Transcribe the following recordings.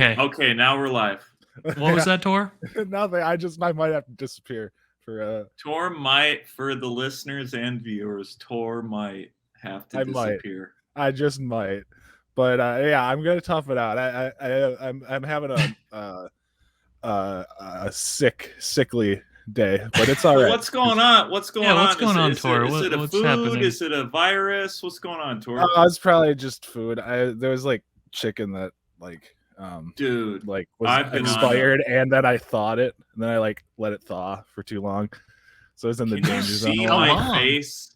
Okay. Okay, now we're live. What was that, Tor? Nothing. I might have to disappear for Tor might, for the listeners and viewers, Tor might have to disappear. I just might. But yeah, I'm gonna tough it out. I'm having a sickly day, but it's all right. What's going on? What's going on? What's going on, Tor? Is it a what's food? happening? Is it a virus? What's going on, Tor? It's probably just food. There was like chicken that like dude, like was expired, and then I thawed it, and then I like let it thaw for too long, so it's in the danger zone. Can you see my face?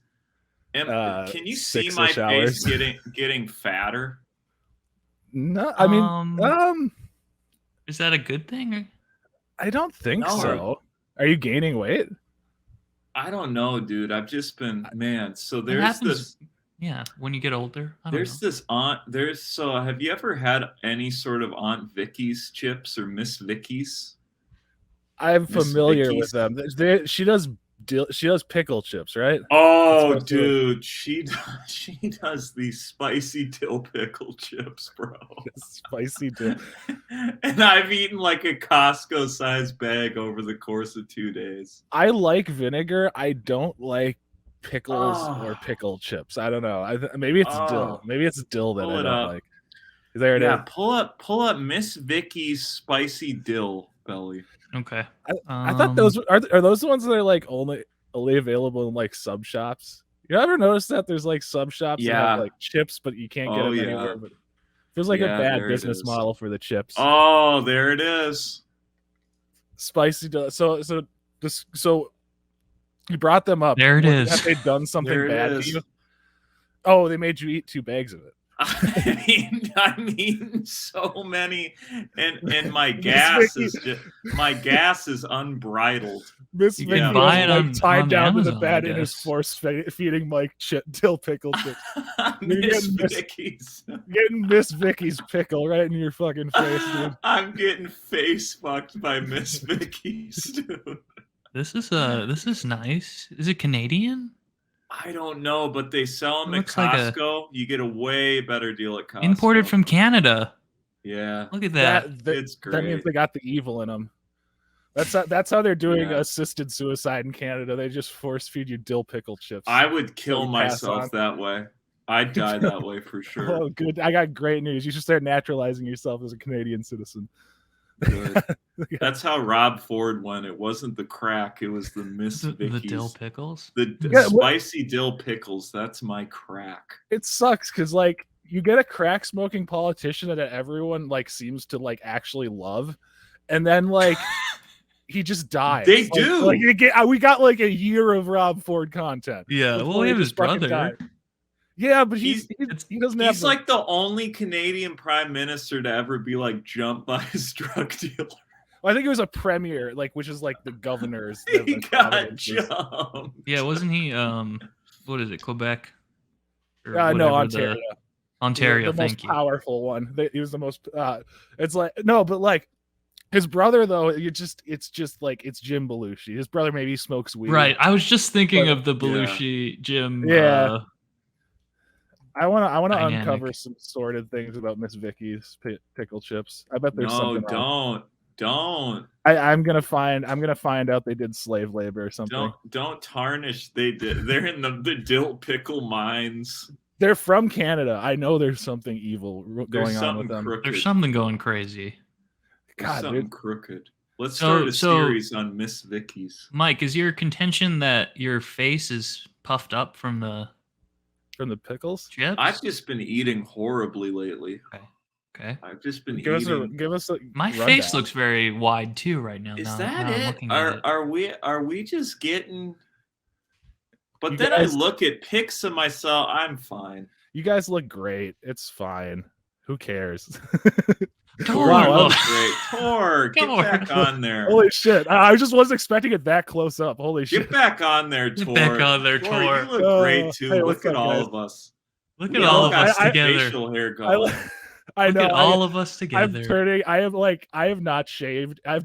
Can you see my face getting fatter? No, I mean, is that a good thing? I don't think so. Are you gaining weight? I don't know, dude. I've just been So there's this. Yeah, when you get older. There's this aunt. So have you ever had any sort of Aunt Vicky's chips or Miss Vicky's? I'm familiar with them. She does pickle chips, right? Oh, dude, she does these spicy dill pickle chips, bro. Spicy dill. And I've eaten like a Costco sized bag over the course of 2 days. I like vinegar. I don't like pickles or pickle chips. I don't know. Maybe it's dill. Maybe it's dill that I don't like. There it is. Pull up Miss Vicky's spicy dill belly. Okay. I thought those are those the ones that are like only available in like sub shops. You ever notice that there's like sub shops that have like chips, but you can't get them anywhere? But feels like a bad business model for the chips. Oh, there it is. Spicy dill. So you brought them up. There it is. Have they done something bad to you? Oh, they made you eat 2 bags of it. I'm eating so many, and my gas is unbridled. Miss Vicky was tied down to the bed and is force feeding Mike dill pickle chips. Getting Miss Vicky's pickle right in your fucking face, dude. I'm getting face fucked by Miss Vicky's, dude. This is nice. Is it Canadian? I don't know, but they sell them at Costco. You get a way better deal at Costco. Imported from Canada. Yeah. Look at that. It's great. That means they got the evil in them. That's how they're doing assisted suicide in Canada. They just force feed you dill pickle chips. I would kill myself that way. I'd die that way for sure. Oh, good. I got great news. You should start naturalizing yourself as a Canadian citizen. Good. That's how Rob Ford went. It wasn't the crack. It was the Miss Vicky's. The dill pickles? The spicy dill pickles. That's my crack. It sucks because, like, you get a crack-smoking politician that everyone, like, seems to, like, actually love. And then, like, he just dies. They do. Like, we got, like, a year of Rob Ford content. Yeah, well, we have his brother. Yeah, but he doesn't have. He's like the only Canadian prime minister to ever be like jumped by his drug dealer. Well, I think it was a premier, like, which is like the governor's. He got jumped. Yeah, wasn't he? What is it, Quebec? No, Ontario. Ontario, the thank most you. Powerful one. He was the most. It's like no, but like his brother though. It's just like it's Jim Belushi. His brother maybe smokes weed. Right. I was just thinking of the Belushi Jim. Yeah. I want to uncover some sordid things about Miss Vicky's pickle chips. I bet there's something wrong. Don't. I'm gonna find out they did slave labor or something. Don't tarnish. They did. They're in the dill pickle mines. They're from Canada. I know there's something evil going on with them. Crooked. There's something going crazy. God, something crooked. Let's start a series on Miss Vicky's. Mike, is your contention that your face is puffed up from the pickles? Chips? I've just been eating horribly lately. Okay. I've just been eating. Give us a My face looks very wide too right now. Is that it? Are we just getting? But you then guys, I look at pics of myself. I'm fine. You guys look great. It's fine. Who cares? Tor, wow, great. Tor, get back on there. Holy shit. I just wasn't expecting it that close up. Holy shit. Get back on there, Tor. Get back on there, Tor. You look great too. Hey, look at all of us. Look at all of us together. Facial hair going. I know. Look at all of us together. I have not shaved. I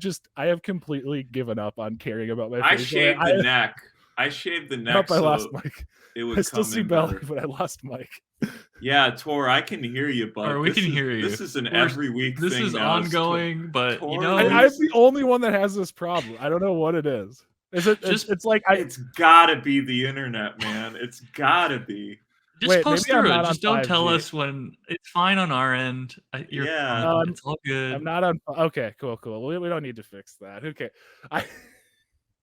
have completely given up on caring about my face. I shaved the neck. I shaved the neck. I lost Mike. It would I still see belly, but I lost Mike. Yeah, Tor, I can hear you, but we can hear you. This is an every week thing. This is now. ongoing, but Tor, you know, I'm the only one that has this problem. I don't know what it is. Is it just? It's like it's gotta be the internet, man. It's gotta be. Just post through it. Just don't tell us when. It's fine on our end. Yeah, fine. It's all good. I'm not on. Okay, cool. We don't need to fix that. Okay,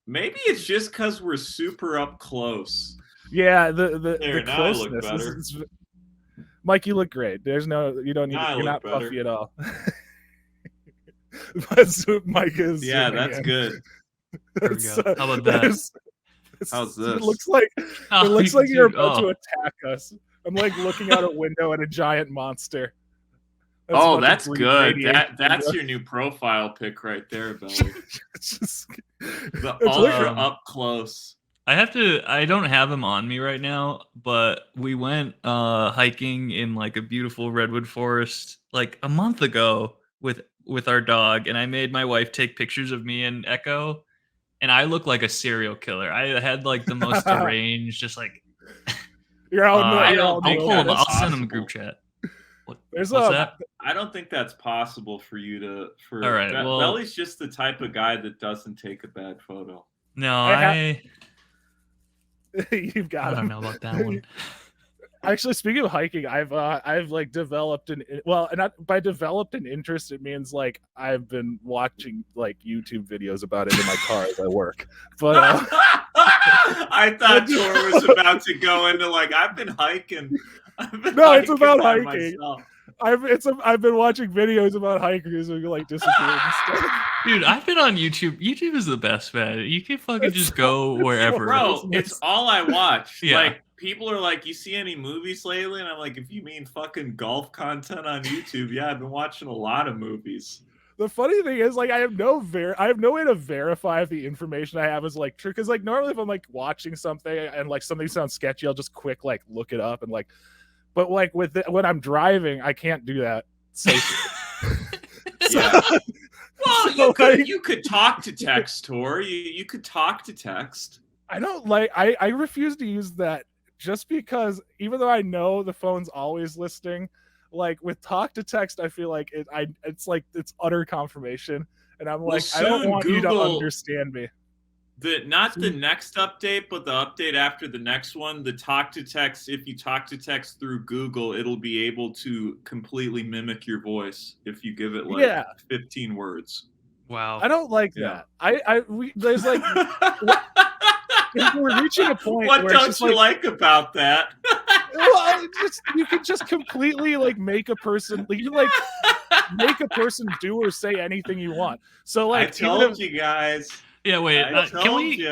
maybe it's just because we're super up close. Yeah, the closeness. Mike, you look great. There's no, you don't need. You're not puffy at all. But Mike is. Yeah, that's good. There we go. How about that? How's this? It looks like you're about to attack us. I'm like looking out a window at a giant monster. That's good. That's your new profile pic right there, Billy. The ultra up close. I don't have him on me right now, but we went hiking in like a beautiful redwood forest like a month ago with our dog, and I made my wife take pictures of me and Echo, and I look like a serial killer. I had like the most deranged, just like I'll send him a group chat. What's that? I don't think that's possible for you to. All right, Belly's just the type of guy that doesn't take a bad photo. No, You've got. I don't know about that one. Actually, speaking of hiking, I've like developed not by developed an interest. It means like I've been watching like YouTube videos about it in my car as I work. But I thought Tor was about to go into like I've been hiking. It's about hiking. I've been watching videos about hikers who like disappear and stuff. Dude, I've been on YouTube. YouTube is the best, man. You can fucking just go wherever. Bro, it's all I watch. Yeah. Like, people are like, you see any movies lately? And I'm like, if you mean fucking golf content on YouTube, yeah, I've been watching a lot of movies. The funny thing is, like, I have no way to verify if the information I have is like true. Because like normally, if I'm like watching something and like something sounds sketchy, I'll just quick like look it up and like. But like when I'm driving, I can't do that safely. Yeah. Well, you could talk to text, Tor. You could talk to text. I don't like. I refuse to use that just because even though I know the phone's always listening, like with talk to text, I feel like it's utter confirmation, and I'm like, I don't want you to understand me. Not the next update, but the update after the next one, the talk to text, if you talk to text through Google, it'll be able to completely mimic your voice if you give it like 15 words. Wow. I don't like that. There's like we're reaching a point what don't you like about that? Well, you can just completely like make a person make a person do or say anything you want. So like I told you guys. Yeah, wait. Can we?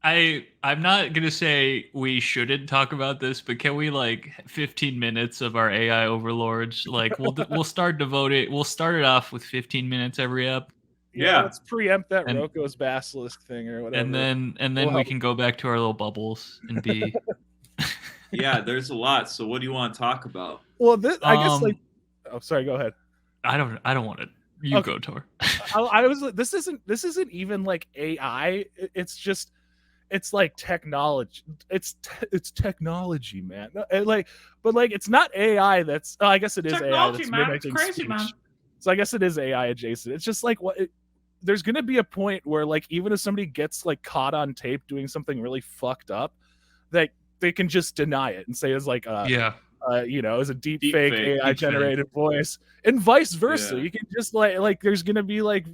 I'm not gonna say we shouldn't talk about this, but can we like 15 minutes of our AI overlords? Like we'll start it off with 15 minutes every ep. Yeah, let's preempt that Roko's basilisk thing or whatever. And then we can go back to our little bubbles and be. Yeah, there's a lot. So what do you want to talk about? Well, I guess like. Oh, sorry. Go ahead. I don't want to. You go, Tor. This isn't even like AI. It's like technology. It's technology, man. But it's not AI. That's I guess it is technology, AI. Man. It's crazy, speech. Man. So I guess it is AI adjacent. It's just like there's gonna be a point where like even if somebody gets like caught on tape doing something really fucked up, that they can just deny it and say it's like is a deep fake AI generated voice, and vice versa. You can just like there's gonna be like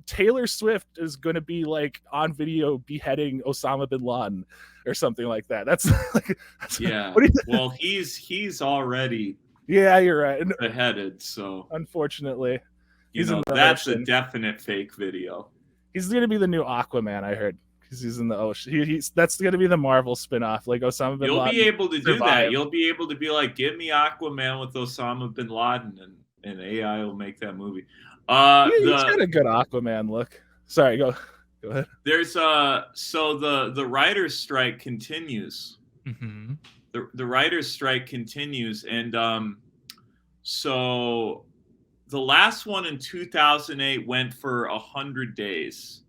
Taylor Swift is gonna be like on video beheading Osama bin Laden or something like that. That's like well, he's already you're right beheaded. So unfortunately, that's a definite fake video. He's gonna be the new Aquaman, I heard. Because he's in the ocean. That's going to be the Marvel spinoff. Like Osama bin Laden. You'll be able to do that. You'll be able to be like, give me Aquaman with Osama bin Laden, and AI will make that movie. He's got a good Aquaman look. Sorry, go ahead. There's so the writer's strike continues. Mm-hmm. The writer's strike continues, and so the last one in 2008 went for 100 days.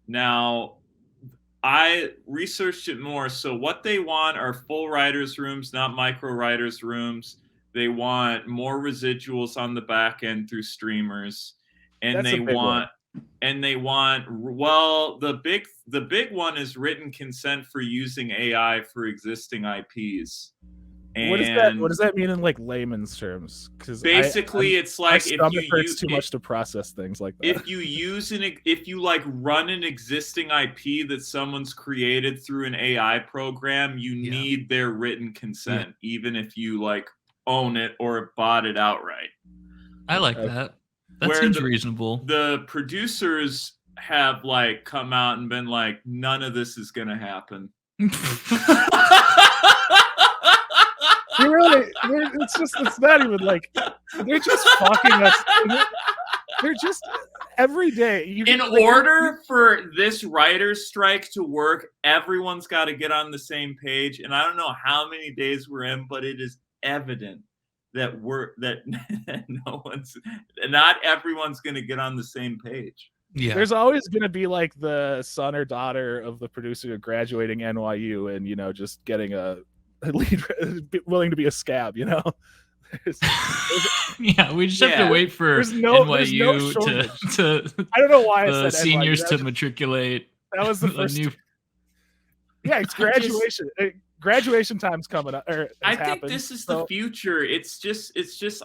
Now, I researched it more. So what they want are full writers' rooms, not micro writers' rooms. They want more residuals on the back end through streamers, and That's they want well, the big one is written consent for using AI for existing IPs. And what does that mean in like layman's terms? Because basically, it's like if you hurts too much to process things like that. If you like run an existing IP that someone's created through an AI program, you need their written consent, even if you like own it or bought it outright. I like that. That seems reasonable. The producers have like come out and been like, none of this is gonna happen. It's not even like they're just fucking us. They're just every day. In order for this writer's strike to work, everyone's got to get on the same page. And I don't know how many days we're in, but it is evident that not everyone's going to get on the same page. Yeah. There's always going to be like the son or daughter of the producer graduating NYU and, you know, just getting a lead willing to be a scab, you know. Yeah, we just have to wait for NYU to I don't know why the seniors to matriculate. That was the first. Yeah, it's graduation. Graduation time's coming up. I think this is the future. It's just.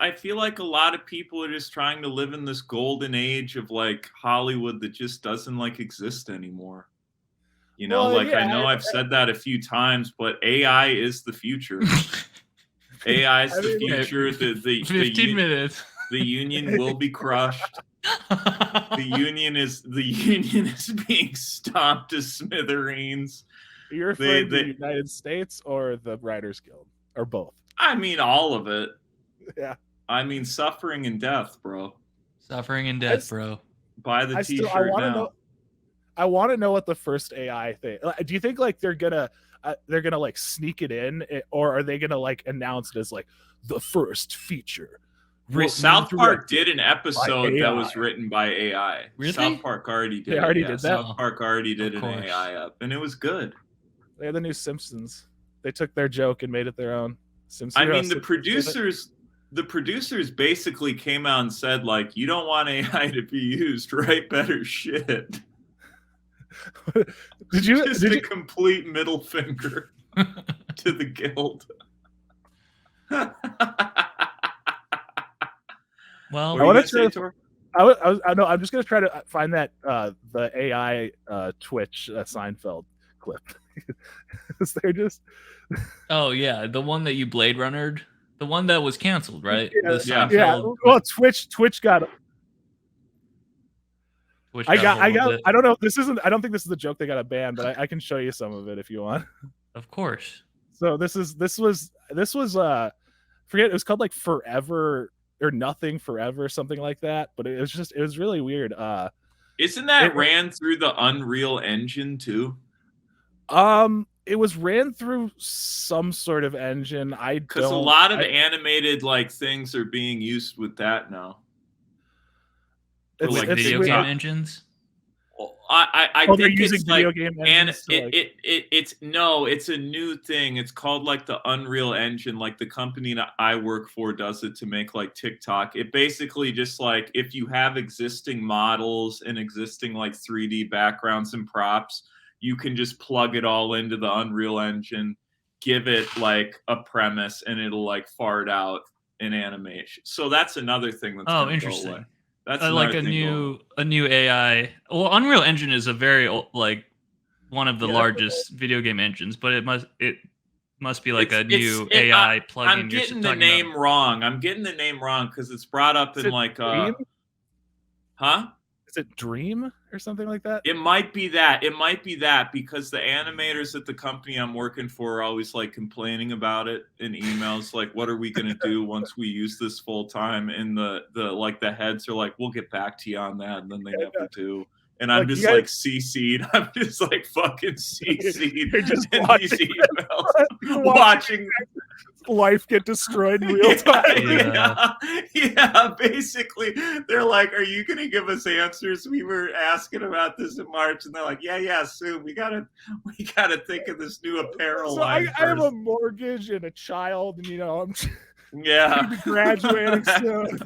I feel like a lot of people are just trying to live in this golden age of like Hollywood that just doesn't like exist anymore. You know, I know I've said that a few times, but AI is the future. AI is the future. The 15 minutes. The union will be crushed. The union is being stomped to smithereens. You're referring to the United States or the Writers Guild or both? I mean, all of it. Yeah. I mean, suffering and death, bro. Suffering and death, bro. Buy the T-shirt now. I want to know what the first AI thing. Do you think like they're gonna like sneak it in, or are they gonna like announce it as like the first feature? South Park did an episode that was written by AI. Really? South Park already did. They already did that. South Park already did an AI up, and it was good. They're the new Simpsons. They took their joke and made it their own. I mean, the producers basically came out and said like, you don't want AI to be used, write better shit. Did you a complete middle finger to the guild? Well, I'm just gonna try to find that the AI Twitch Seinfeld clip. They're just oh yeah, the one that you Blade Runner'd, the one that was canceled, right? Yeah. Well, Twitch got. I don't know. I don't think this is the joke they got a ban, but I can show you some of it if you want. Of course. So this was forget it was called like Forever or Nothing Forever, something like that. But it was really weird. Isn't that ran through the Unreal Engine too? It was ran through some sort of engine. Because a lot of animated like things are being used with that now. It's like video game engines. Well, I think it's like, and it's a new thing. It's called like the Unreal Engine. Like the company that I work for does it to make like TikTok. It basically just like if you have existing models and existing like 3D backgrounds and props, you can just plug it all into the Unreal Engine, give it like a premise, and it'll like fart out an animation. So that's another thing that's interesting. Go away. That's like a new AI. Well, Unreal Engine is a very like one of the largest video game engines, but it must be like a new AI plugin. I'm getting the name wrong. I'm getting the name wrong because it's brought up in like huh? Is it Dream or something like that? It might be that. It might be that because the animators at the company I'm working for are always like complaining about it in emails. Like, what are we going to do once we use this full time? And the heads are like, we'll get back to you on that. And then they never do. And I'm just like CC'd. I'm just like fucking CC'd. You're just in these emails. watching life get destroyed in real time. Yeah, basically, they're like, "Are you gonna give us answers? We were asking about this in March," and they're like, "Yeah, soon. We gotta think of this new apparel So line I have a mortgage and a child, and I'm graduating soon.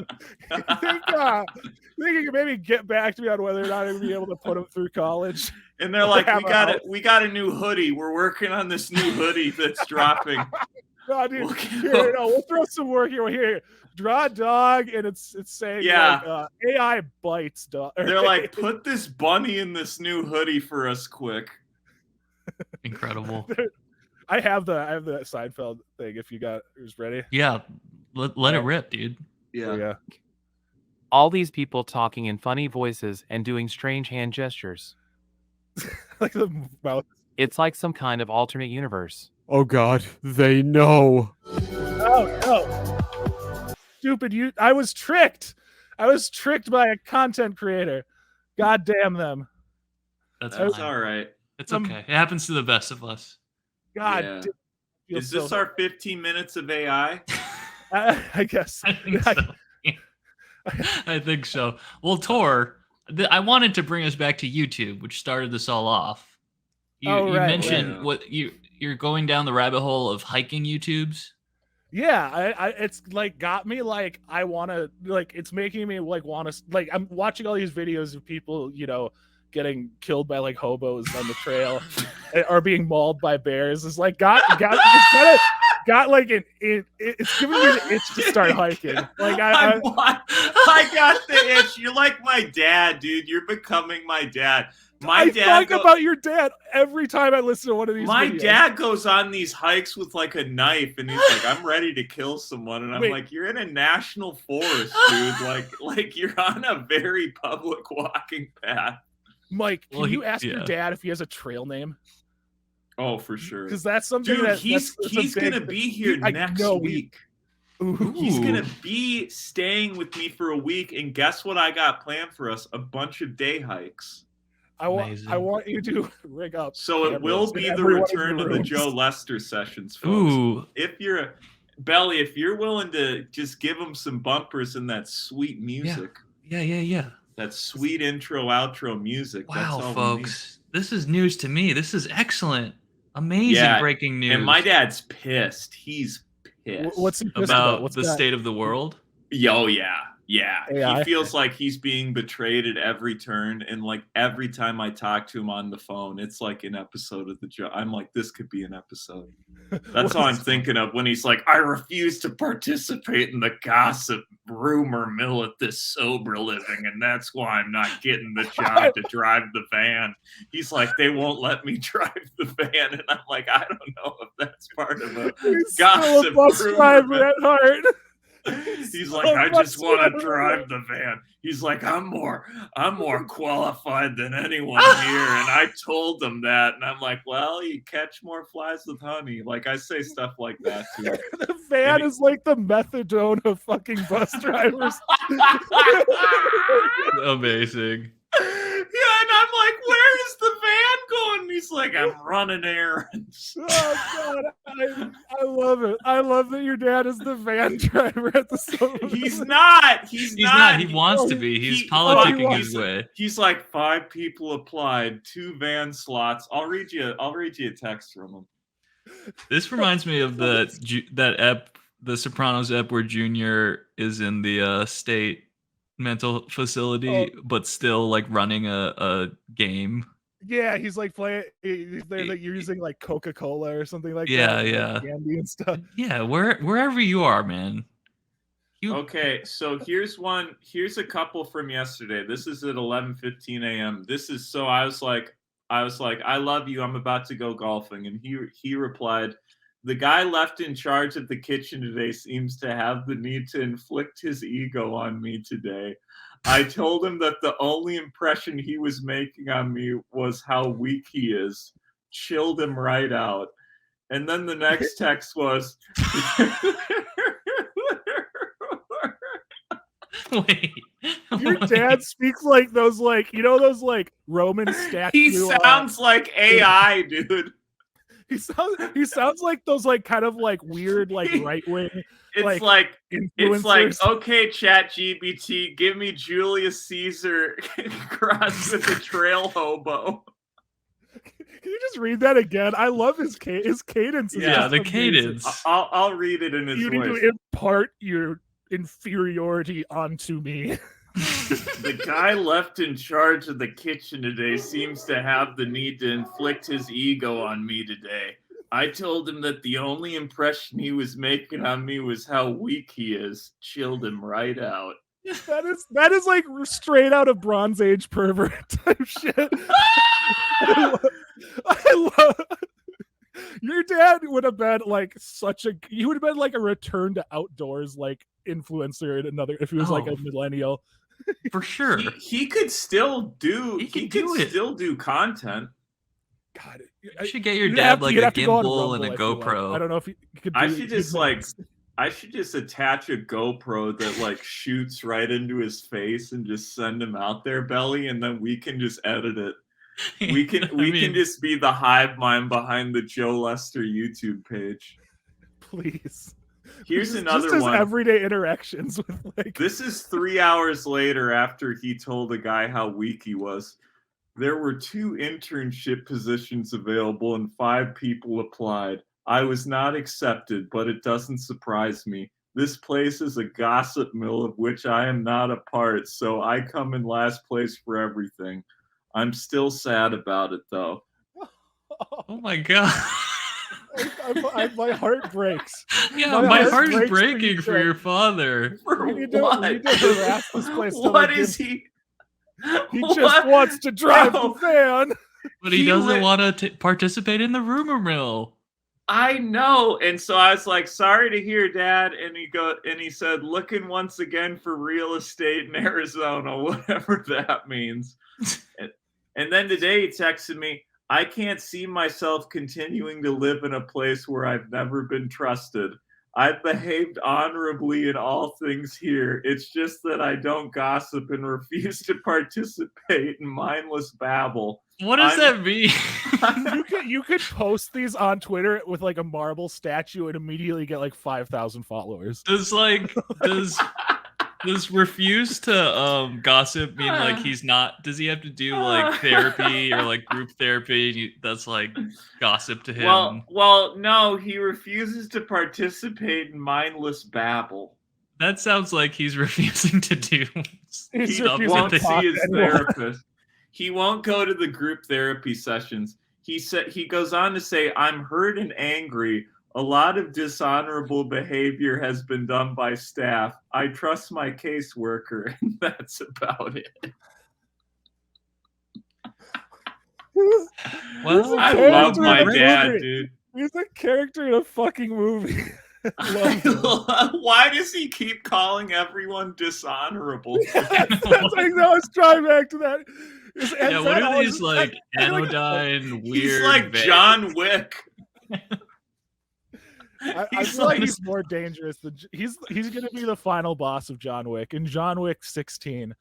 Think you can maybe get back to me on whether or not I'm gonna be able to put them through college." And they're like, we got a new hoodie. We're working on this new hoodie that's dropping. No, dude. We'll throw some work here. Here, draw a dog, and it's saying AI bites dog. They're like, put this bunny in this new hoodie for us, quick. Incredible. I have the Seinfeld thing. If you who's ready? Yeah, let it rip, dude. Yeah. All these people talking in funny voices and doing strange hand gestures. Like the mouth. It's like some kind of alternate universe. Oh God, they know. Oh no! Stupid! I was tricked. I was tricked by a content creator. God damn them. That's all right. It's okay. It happens to the best of us. God. Yeah. Is this our 15 minutes of AI? I guess. I think so. I think so. Well, Tor, I wanted to bring us back to YouTube, which started this all off. You mentioned what you're going down the rabbit hole of hiking YouTubes. Yeah, it's like got me like I want to like it's making me like want to like I'm watching all these videos of people getting killed by like hobos on the trail or being mauled by bears. It's like got like it's giving me the itch to start hiking. Like I got the itch. You're like my dad, dude. You're becoming my dad. I talk about your dad every time I listen to one of these My videos. dad goes on these hikes with like a knife and he's like, I'm ready to kill someone. And I'm like, you're in a national forest, dude. like you're on a very public walking path. Mike, can you ask your dad if he has a trail name? Oh, for sure. Because that's something dude, he's gonna be here next week. He's gonna be staying with me for a week, and guess what I got planned for us? A bunch of day hikes. I want you to rig up. So it will be the return of the Joe Lester sessions, folks. Ooh. If you're Belly, if you're willing to just give them some bumpers and that sweet music. Yeah. That sweet intro, outro music. Wow, that's all folks. This is news to me. This is excellent. Amazing breaking news. And my dad's pissed. He's pissed. What's he pissed about? What's the state of the world? Yeah. He feels like he's being betrayed at every turn, and like every time I talk to him on the phone, it's like an episode of the Joe. I'm like, this could be an episode. That's all I'm thinking of when he's like, I refuse to participate in the gossip rumor mill at this sober living, and that's why I'm not getting the job to drive the van. He's like, they won't let me drive the van, and I'm like, I don't know if that's part of a gossip rumor. At heart. He's like, I just want to drive the van. He's like, I'm more qualified than anyone here. And I told him that. And I'm like, well, you catch more flies with honey. Like, I say stuff like that too. The van is like the methadone of fucking bus drivers. Amazing. Yeah, and I'm like, where is the van going? And he's like, I'm running errands. Oh God, I love it. I love that your dad is the van driver at the sober. He's not. He's not. He wants to be. He's politicking his way. He's like, 5 people applied, 2 van slots. I'll read you a text from him. This reminds me of that ep, the Sopranos ep, where Junior is in the state mental facility, but still like running a game. Yeah, he's like playing. They're like using like Coca-Cola or something like that. Yeah, like candy and stuff. Yeah, wherever you are, man. Okay, so here's a couple from yesterday. This is at 11:15 a.m. This is so I was like, I love you. I'm about to go golfing, and he replied, the guy left in charge of the kitchen today seems to have the need to inflict his ego on me today. I told him that the only impression he was making on me was how weak he is. Chilled him right out. And then the next text was... Wait. Your dad speaks like those like, those like Roman statues. He sounds like AI, dude. He sounds like those like kind of like weird like right wing. It's influencers. like okay, ChatGPT, give me Julius Caesar crossed with a trail hobo. Can you just read that again? I love his cadence. Yeah, the amazing. cadence. I'll read it in his You voice. need to impart your inferiority onto me. The guy left in charge of the kitchen today seems to have the need to inflict his ego on me today. I told him that the only impression he was making on me was how weak he is. Chilled him right out. That is like straight out of Bronze Age pervert type shit. I love your dad would have been like he would have been like a return to outdoors like influencer in another if he was like a millennial. For sure. He could still do still do content. God, you should get your dad like a gimbal and a GoPro. Like. I don't know if he could I should just attach a GoPro that like shoots right into his face and just send him out there, Belly, and then we can just edit it. We can can just be the hive mind behind the Joe Lester YouTube page. Please. Here's another just one. Everyday interactions with like. This is 3 hours later after he told the guy how weak he was. There were 2 internship positions available and 5 people applied. I was not accepted, but it doesn't surprise me. This place is a gossip mill of which I am not a part, so I come in last place for everything. I'm still sad about it, though. Oh my god. My heart breaks. Yeah, my heart's breaking for your father. For we need what? to harass this place. What is he? He just wants to drive the van. But he doesn't want to participate in the rumor mill. I know. And so I was like, sorry to hear, Dad. And he said, looking once again for real estate in Arizona, whatever that means. And then today he texted me, I can't see myself continuing to live in a place where I've never been trusted. I've behaved honorably in all things here. It's just that I don't gossip and refuse to participate in mindless babble. What does that mean? You could post these on Twitter with like a marble statue and immediately get like 5,000 followers. Does refuse to gossip mean like he's not? Does he have to do like therapy or like group therapy? That's like gossip to him. Well, no, he refuses to participate in mindless babble. That sounds like he's refusing to do. He won't see his therapist. He won't go to the group therapy sessions. He goes on to say, "I'm hurt and angry. A lot of dishonorable behavior has been done by staff. I trust my caseworker," and that's about it. Well, I love my dad, dude. He's a character in a fucking movie. Why does he keep calling everyone dishonorable? I was driving back to that. Yeah, what are these like anodyne weird? He's like John Wick. I feel like he's more dangerous than he's gonna be the final boss of John Wick in John Wick 16.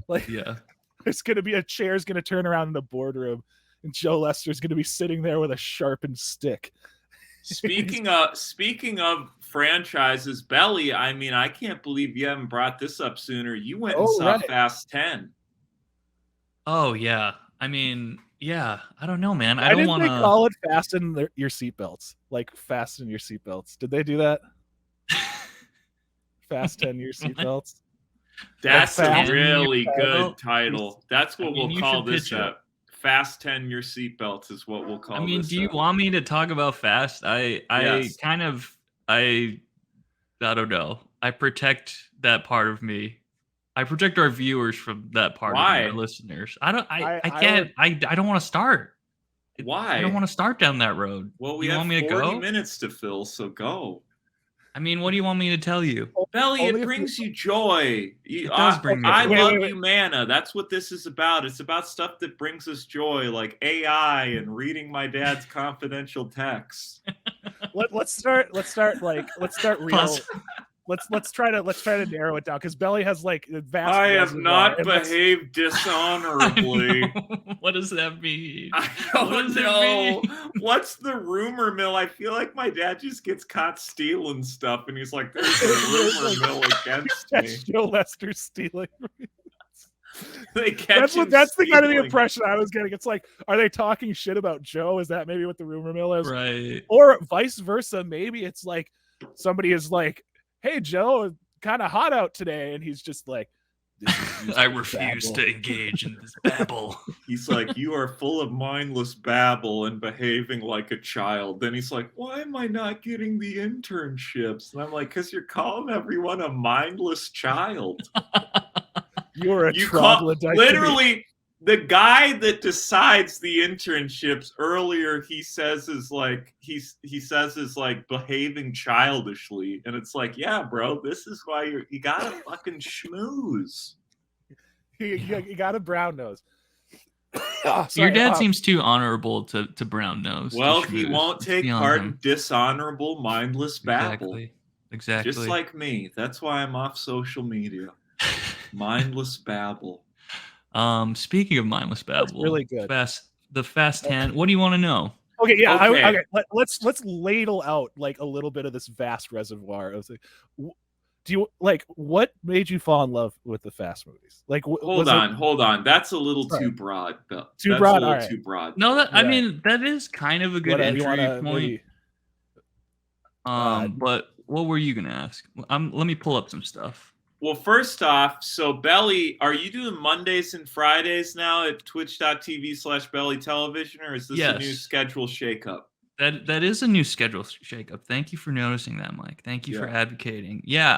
Like, yeah, there's gonna be a chair's gonna turn around in the boardroom, and Joe Lester's gonna be sitting there with a sharpened stick. Speaking of franchises, Belly, I mean, I can't believe you haven't brought this up sooner. You went and saw Fast 10. Oh yeah, I mean, yeah, I don't know, man. I don't want to call it fasten your seatbelts. Like fasten your seatbelts. Did they do that? Fasten your seatbelts. That's a really good title. That's what we'll call this up. Fast 10 your seatbelts is what we'll call this. I mean, do you want me to talk about Fast? I don't know. I protect that part of me. I protect our viewers from that part of me, our listeners. I don't want to start. Why? I don't want to start down that road. Well, we have 40 minutes to fill, so go. I mean, what do you want me to tell you? Belly, it brings you joy. It does bring me joy. I love you, Mana. That's what this is about. It's about stuff that brings us joy, like AI and reading my dad's confidential texts. Let's start real. let's try to narrow it down because Belly has like a vast. I have not and behaved dishonorably. What does that mean? I don't know. What's the rumor mill? I feel like my dad just gets caught stealing stuff, and he's like, "There's a rumor mill against me." Joe Lester stealing. That's the kind of the impression I was getting. It's like, are they talking shit about Joe? Is that maybe what the rumor mill is? Right. Or vice versa. Maybe it's like somebody is like, hey, Joe, kind of hot out today. And he's just like, I refuse to engage in this babble. He's like, you are full of mindless babble and behaving like a child. Then he's like, why am I not getting the internships? And I'm like, because you're calling everyone a mindless child. You're a troglodyte. Literally, the guy that decides the internships earlier, he says is like behaving childishly, and it's like, yeah, bro, this is why you gotta fucking schmooze. You got a brown nose. Your dad seems too honorable to brown nose. Well, he won't take part in dishonorable, mindless babble. Exactly. Just like me. That's why I'm off social media. Mindless babble. Speaking of mindless babble, that's really good. The fast 10. What do you want to know? Okay, yeah. Okay. Let's ladle out like a little bit of this vast reservoir. I was like, do you like what made you fall in love with the Fast movies? Like, hold on. That's a little too broad, Bill. Too broad. No, I mean that is kind of a good entry point. But what were you gonna ask? Let me pull up some stuff. Well, first off, so Belly, are you doing Mondays and Fridays now at twitch.tv/Belly Television, or is this a new schedule shakeup? That is a new schedule shakeup. Thank you for noticing that, Mike. Thank you for advocating. Yeah,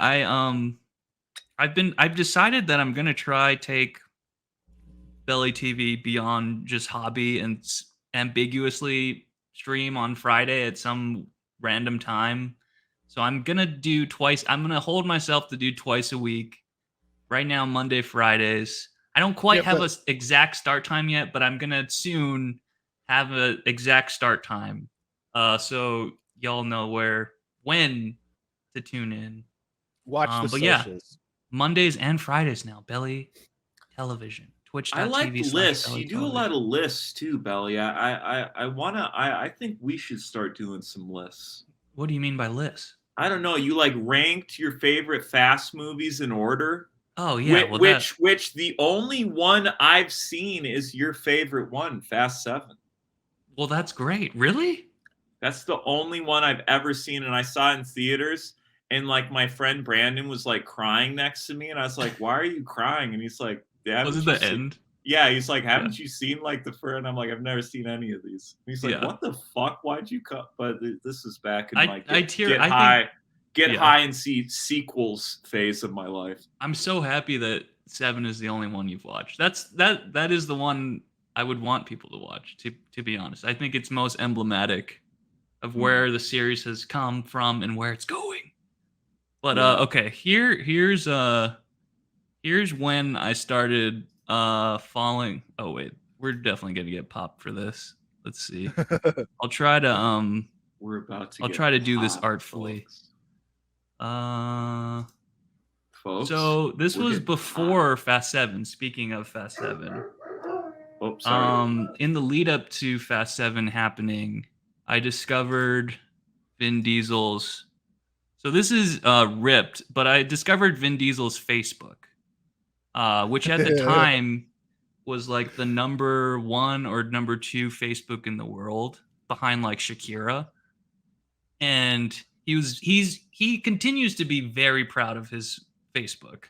I've decided that I'm gonna try take Belly TV beyond just hobby and ambiguously stream on Friday at some random time. So I'm going to do twice. I'm going to hold myself to do twice a week. Right now, Monday, Fridays. I don't quite have an exact start time yet, but I'm going to soon have an exact start time. So y'all know when to tune in. Watch the socials. Yeah, Mondays and Fridays now. Belly Television. Twitch.tv. I like lists. You do a lot of lists too, Belly. I think we should start doing some lists. What do you mean by lists? I don't know. You like ranked your favorite Fast movies in order. Oh yeah. Which the only one I've seen is your favorite one, Fast 7. Well, that's great. Really? That's the only one I've ever seen, and I saw it in theaters. And like my friend Brandon was like crying next to me, and I was like, "Why are you crying?" And he's like, "Was it the end?" Yeah, he's like, haven't you seen like the first? And I'm like, I've never seen any of these. And he's like, what the fuck? Why'd you cut? But this is back in like get high and see sequels phase of my life. I'm so happy that 7 is the only one you've watched. That is the one I would want people to watch. To be honest, I think it's most emblematic of where the series has come from and where it's going. But okay, here's when I started falling. Oh wait, we're definitely gonna get popped for this. Let's see. I'll try to I'll try to do this artfully. Folks, so this was before Fast 7. Speaking of Fast 7, in the lead up to Fast 7 happening, I discovered Vin Diesel's. So this is ripped, but I discovered Vin Diesel's Facebook. Which at the time was like the number 1 or number 2 Facebook in the world, behind like Shakira. And he continues to be very proud of his Facebook,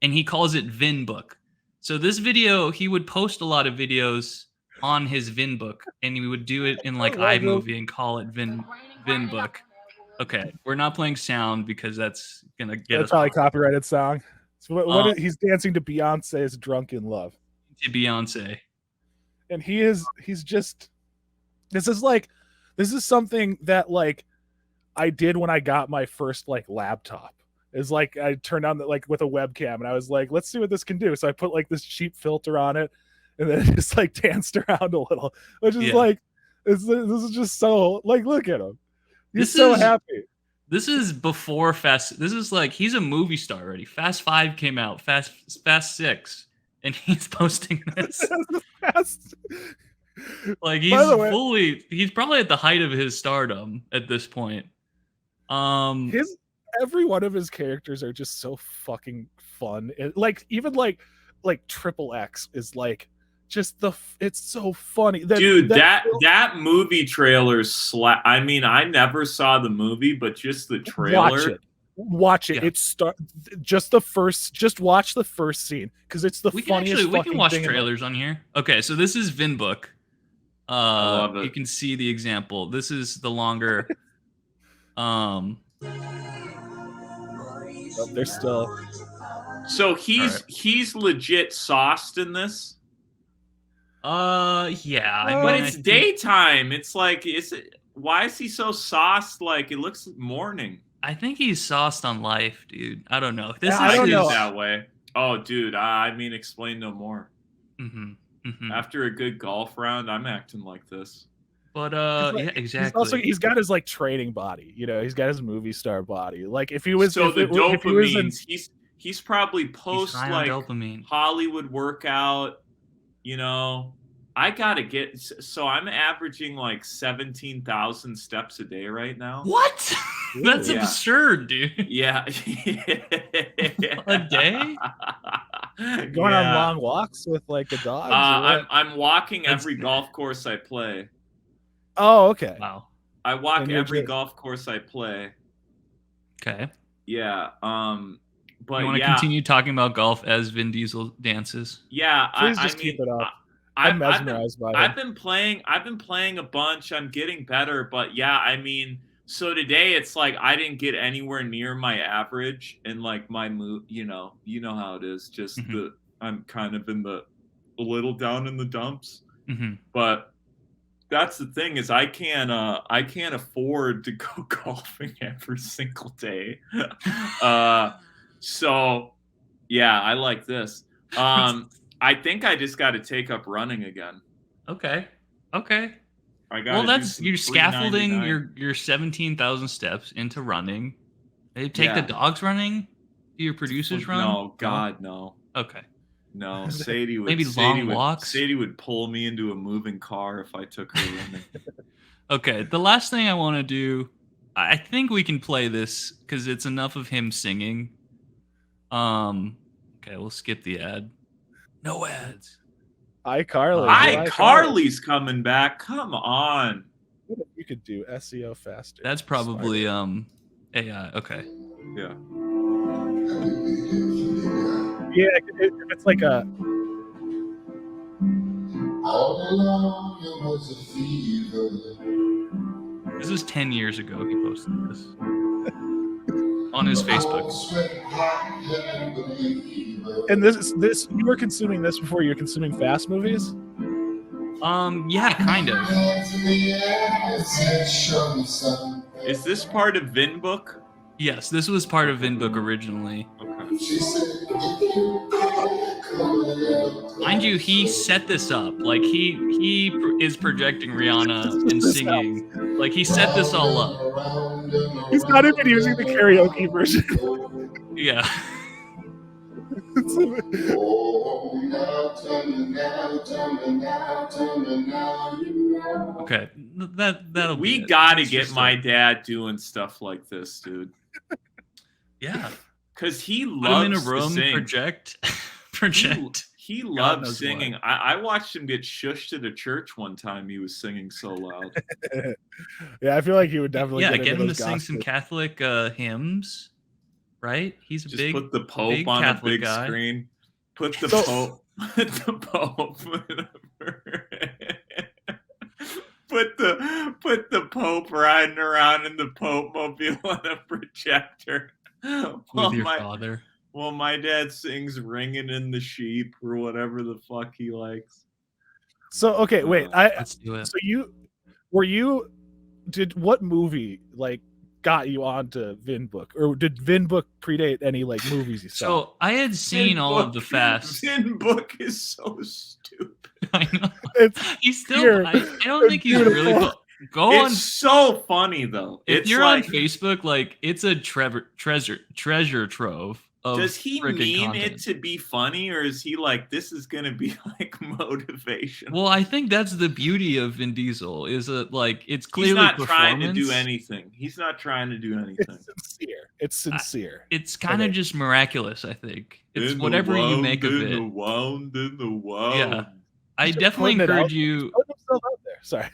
and he calls it Vinbook. So this video, he would post a lot of videos on his Vinbook, and he would do it in like iMovie and call it Vinbook. Okay, we're not playing sound because that's gonna get us probably copyrighted song. So he's dancing to Beyonce's "Drunk in Love." To Beyonce, and he's just. This is something that like I did when I got my first like laptop. Is like I turned on with a webcam, and I was like, let's see what this can do. So I put like this cheap filter on it, and then it just like danced around a little, which is like this is just so like, look at him. He's so happy. This is before Fast. This is like he's a movie star already. Fast 5 came out. Fast 6, and he's posting this. Like he's probably at the height of his stardom at this point. Every one of his characters are just so fucking fun. Even Triple X is like just it's so funny. Dude, that movie trailer I mean, I never saw the movie, but just the trailer. Watch it. Yeah. Just watch the first scene because it's the funniest. We can watch trailers on here. Okay, so this is Vinbook. I love it. You can see the example. This is the longer. They're still. So he's legit sauced in this. Yeah. But it's daytime. It's like, why is he so sauced? Like it looks morning. I think he's sauced on life, dude. I don't know. I don't know that way. Oh, dude. I mean, explain no more. Mm-hmm. Mm-hmm. After a good golf round, I'm acting like this. But yeah, exactly. He's got his like training body. You know, he's got his movie star body. Like if he was he's probably post like dopamine. Hollywood workout. You know, I gotta get. So I'm averaging like 17,000 steps a day right now. What? That's absurd, dude. Yeah. A day? Going on long walks with like the dog. I'm walking every golf course I play. Oh, okay. Wow. I walk every golf course I play. Okay. Yeah. But you want to continue talking about golf as Vin Diesel dances? Yeah. Please just keep it up. I'm mesmerized by it. I've been playing a bunch. I'm getting better, but yeah, I mean, so today it's like I didn't get anywhere near my average and like my move. You know how it is. Just I'm kind of a little down in the dumps. Mm-hmm. But that's the thing is I can't afford to go golfing every single day. So yeah, I like this. I think I just got to take up running again. Okay. Well, that's you're scaffolding your 17,000 steps into running. They take the dogs running. Do your producers run? No, God, no. Okay. No, Sadie would walks. Sadie would pull me into a moving car if I took her running. Okay, the last thing I want to do, I think we can play this because it's enough of him singing. Okay, we'll skip the ad. No ads. iCarly's coming back. Come on. What if you could do SEO faster? That's probably AI. Okay. Yeah. Yeah, if it's like a. All along it was a fever. This was 10 years ago. He posted this on his Facebook. And this you were consuming this before you were consuming fast movies? Yeah, kind of. Is this part of Vinbook? Yes, this was part of Vinbook originally. Okay. Mind you, he set this up. Like he is projecting Rihanna and singing. Like he set this all up. He's not even using the karaoke version. Yeah. Okay, that'll be. We gotta get my dad doing stuff like this, dude. Yeah, because he loves put him in a room, to sing. project. He loves singing. I watched him get shushed at a church one time. He was singing so loud. Yeah, I feel like he would definitely. Yeah, get him to sing some Catholic hymns. Right? He's a just put the Pope on Catholic a big guy. screen. Put the Pope. Put the Pope. Put the Pope riding around in the Pope mobile on a projector. With your father. Well, my dad sings "Ringing in the Sheep" or whatever the fuck he likes. So okay, wait. Let's do it. So what movie like got you onto Vinbook, or did Vinbook predate any like movies you saw? So I had seen all of the fast. Vinbook is so stupid. I know. It's he's still. I don't think he's really. It's so funny though. If you're on Facebook, like it's a treasure trove. Does he mean content. it to be funny, or is he like, this is gonna be like motivation? Well, I think that's the beauty of Vin Diesel is like it's clearly he's not trying to do anything. He's not trying to do anything. It's sincere. It's kind of just miraculous. I think it's whatever you make of it. Yeah, I definitely encourage you. Sorry.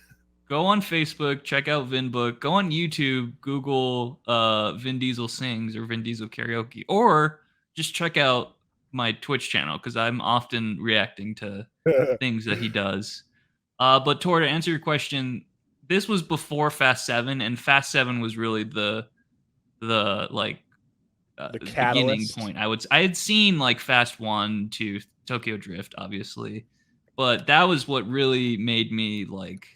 Go on Facebook, check out VinBook. Go on YouTube, Google Vin Diesel sings or Vin Diesel karaoke, or just check out my Twitch channel because I'm often reacting to things that he does. But Tor, to answer your question, this was before Fast 7, and Fast 7 was really the beginning point. I had seen like Fast 1 to Tokyo Drift, obviously, but that was what really made me like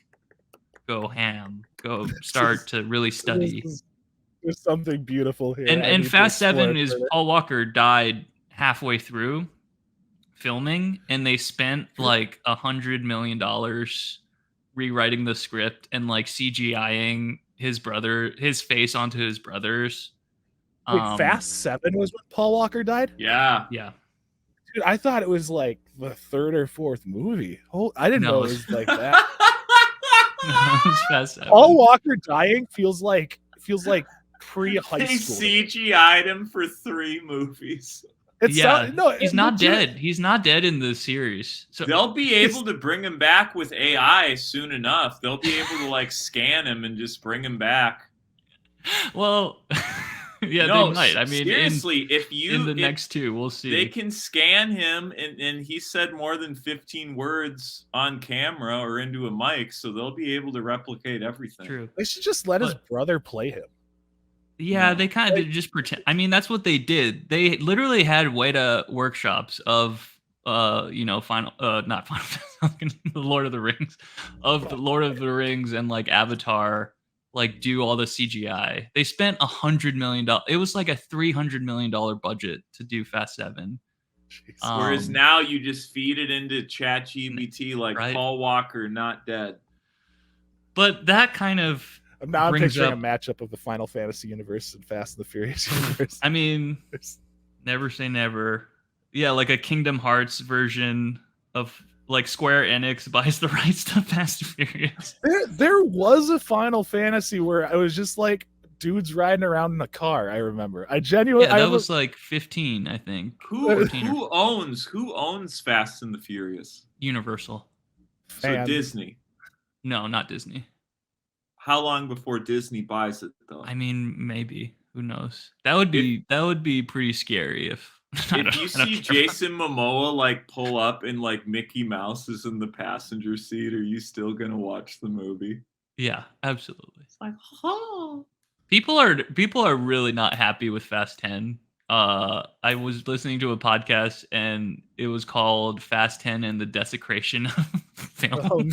go ham, go start to really study. There's something beautiful here. And Fast 7 is Paul Walker died halfway through filming, and they spent like $100 million rewriting the script and like CGIing his face onto his brothers. Wait, Fast 7 was when Paul Walker died? Yeah. Dude, I thought it was like the third or fourth movie. I didn't know it was like that. Paul Walker dying feels like pre-high school. They CGI'd him for 3 movies. He's not dead. He's not dead in the series. So they'll be able to bring him back with AI soon enough. They'll be able to like scan him and just bring him back. Well, yeah, they might. I mean, seriously, in the next 2, we'll see. They can scan him, and he said more than 15 words on camera or into a mic, so they'll be able to replicate everything. True. They should just let his brother play him. Yeah, they kind of just pretend. I mean, that's what they did. They literally had Weta workshops of, not Final, the Lord of the Rings, the Lord of the Rings and like Avatar, like do all the CGI. They spent $100 million. It was like a $300 million budget to do Fast 7. Whereas now you just feed it into ChatGPT like Paul Walker not dead. But that kind of now I'm picturing a matchup of the Final Fantasy universe and Fast and the Furious universe. I mean, never say never. Yeah, like a Kingdom Hearts version of like Square Enix buys the rights to Fast and Furious. There was a Final Fantasy where I was just like dudes riding around in a car. I remember. That was like 15, I think. Who owns Fast and the Furious? Universal. So Disney. No, not Disney. How long before Disney buys it, though? I mean, maybe. Who knows? That would be pretty scary if you see Jason Momoa like pull up and like Mickey Mouse is in the passenger seat. Are you still gonna watch the movie? Yeah, absolutely. It's like, oh. People are really not happy with Fast 10. I was listening to a podcast and it was called Fast 10 and the Desecration of Film. Oh, no.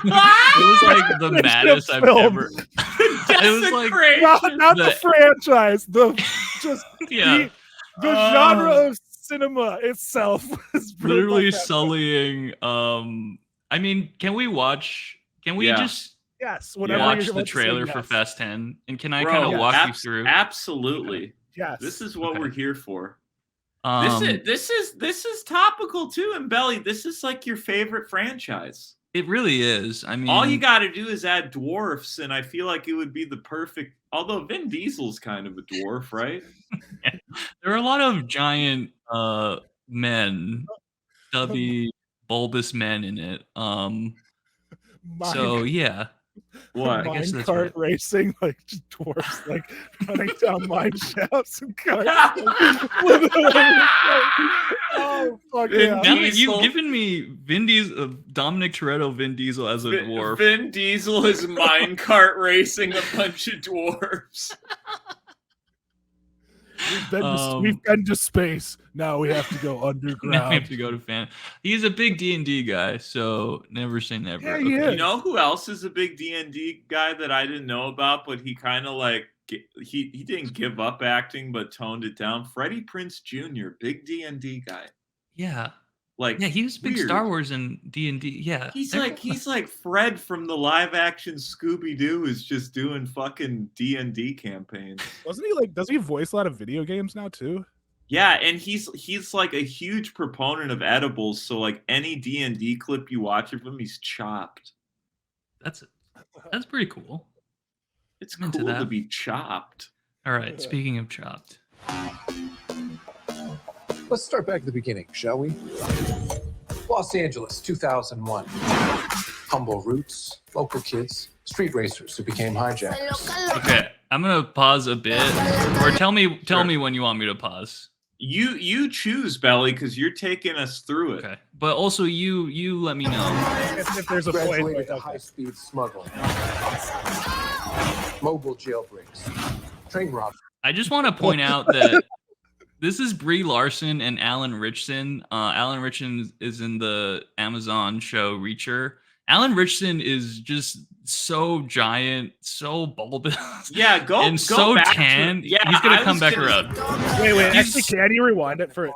It was like the maddest I've ever. It was like not the franchise. The genre of cinema itself was literally sullying. I mean, can we just watch the trailer for Fast 10? And can I kind of walk you through? Absolutely. Yes. This is what we're here for. This is topical too, and Belly. This is like your favorite franchise. It really is. I mean, all you got to do is add dwarfs, and I feel like it would be the perfect. Although Vin Diesel's kind of a dwarf, right? There are a lot of giant men, stubby, bulbous men in it. So yeah. What? Minecart racing, like just dwarfs, like running down mine shafts and cars. Oh fuck yeah! Now you've given me Vin Diesel, Dominic Toretto, Vin Diesel as a dwarf. Vin Diesel is minecart racing a bunch of dwarves. We've been to space. Now we have to go underground. Now we have to go to fan. He's a big D&D guy, so never say never. Yeah, okay. You know who else is a big D&D guy that I didn't know about, but he kind of like he didn't give up acting, but toned it down. Freddie Prinze Jr., big D&D guy. Yeah. Like, Yeah, he was big weird. Star Wars and D&D. Yeah, He's like Fred from the live action Scooby Doo is just doing fucking D&D campaigns. Wasn't he like? Doesn't he voice a lot of video games now too? Yeah, and he's like a huge proponent of edibles. So like any D&D clip you watch of him, he's chopped. That's pretty cool. It's I'm into cool to that. be chopped. All right, speaking of chopped. Let's start back at the beginning, shall we? Los Angeles, 2001. Humble roots, local kids, street racers who became hijackers. Okay, I'm gonna pause a bit, or tell me when you want me to pause. You choose, Belly, because you're taking us through it. Okay, but also you let me know If there's a point. Graduated Like, to okay. high-speed smuggling. Mobile jailbreaks. Train robbery. I just want to point out that this is Brie Larson and Alan Ritchson. Alan Ritchson is in the Amazon show Reacher. Alan Ritchson is just so giant, so bulbous. Yeah, go and go so back tan. To, yeah, he's gonna I come was back gonna- around. Wait. He's- Actually, can you rewind it for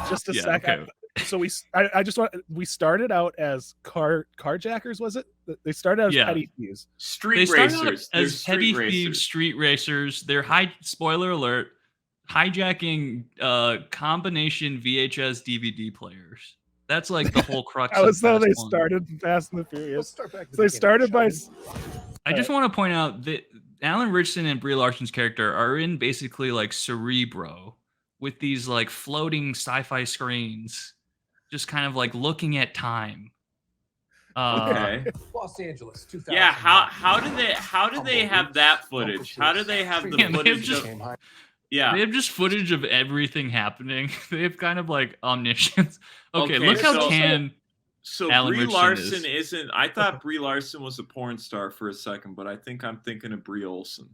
just a Yeah, second? okay. So we started out as carjackers, was it? They started out as Yeah. petty thieves. They Street started out racers. They're as petty street thieves, racers. street racers. They're spoiler alert, hijacking combination VHS DVD players. That's like the whole crux. That was of how they Fast 1. started Fast and the Let's Furious. start back at the So they beginning, started by. shall we? I just want to point out that Alan Ritchson and Brie Larson's character are in basically like Cerebro with these like floating sci-fi screens, just kind of like looking at time. Okay. Los Angeles, 2001. Yeah, how do they have that footage? How do they have the Yeah, they have footage just- of Became high- Yeah. They have just footage of everything happening. They have kind of like omniscience. Okay, Okay, look how so- tan. So Alan Brie Ritchson Larson is. isn't. I thought Brie Larson was a porn star for a second, but I think I'm thinking of Brie Olson.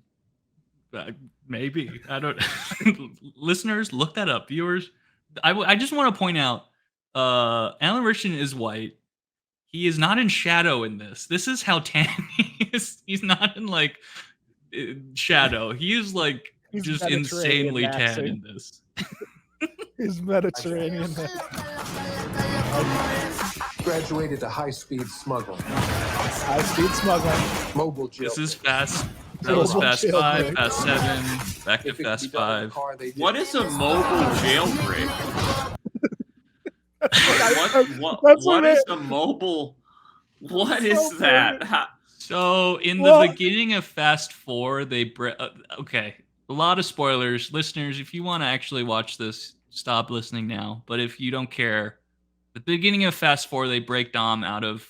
Maybe I don't. Listeners, look that up. Viewers, I just want to point out, Alan Ritchson is white. He is not in shadow in this. This is how tan he is. He's not in like shadow. He is like He's just Mediterranean insanely tan maxing. in this. He's Mediterranean. Graduated to high-speed smuggling. High-speed smuggling. Mobile jailbreaks. This is fast. That was Mobile Fast jailbreak. 5, Fast 7, back to If it could be Fast done in a 5. car, they did. What is a mobile jailbreak? What That's what what is it- a mobile? What So is that? funny. So in the Well- beginning of Fast 4, they okay, a lot of spoilers, listeners. If you want to actually watch this, stop listening now. But if you don't care, the beginning of Fast 4, they break Dom out of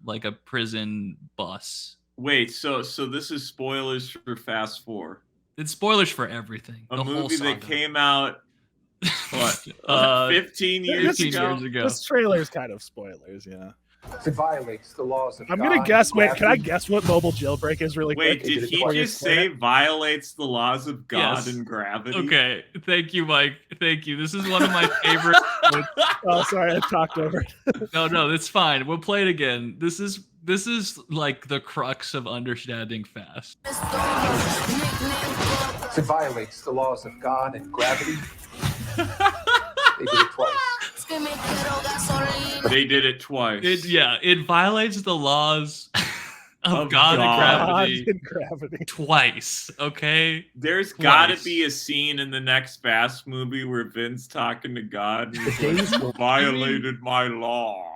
like a prison bus. Wait, so this is spoilers for Fast 4, It's spoilers for everything. a the whole movie that saga. came out what 15 15 years ago. years ago. This trailer's kind of spoilers, yeah. It violates the laws of I'm gonna God, guess. Wait, can I gravity. guess what mobile jailbreak is really Wait, quick? did he before you just explain say it? violates the laws of God Yes. and gravity? Okay, thank you, Mike. Thank you. This is one of my favorite. Oh, sorry, I talked over it. No, it's fine. We'll play it again. This is like the crux of understanding Fast. It violates the laws of God and gravity. They did it twice. They did it twice. It violates the laws of Of God and God. gravity And gravity. twice. Okay. There's got to Twice. be a scene in the next Fast movie where Vin's talking to God and The he's days like, violated my law.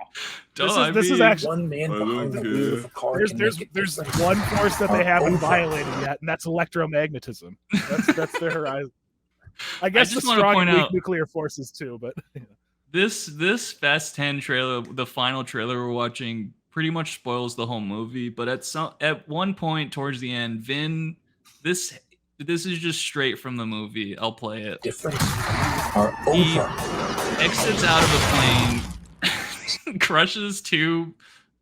This is actually One man I behind the don't wheel care. of a car can there's make a there's difference. one force that they haven't Over. violated yet, and that's electromagnetism. That's their horizon. I guess the just wanna strong point and weak out- nuclear forces too, but This Fast 10 trailer, the final trailer we're watching, pretty much spoils the whole movie. But at one point towards the end, Vin, this is just straight from the movie. I'll play it. Difference are He over. exits out of a plane, crushes 2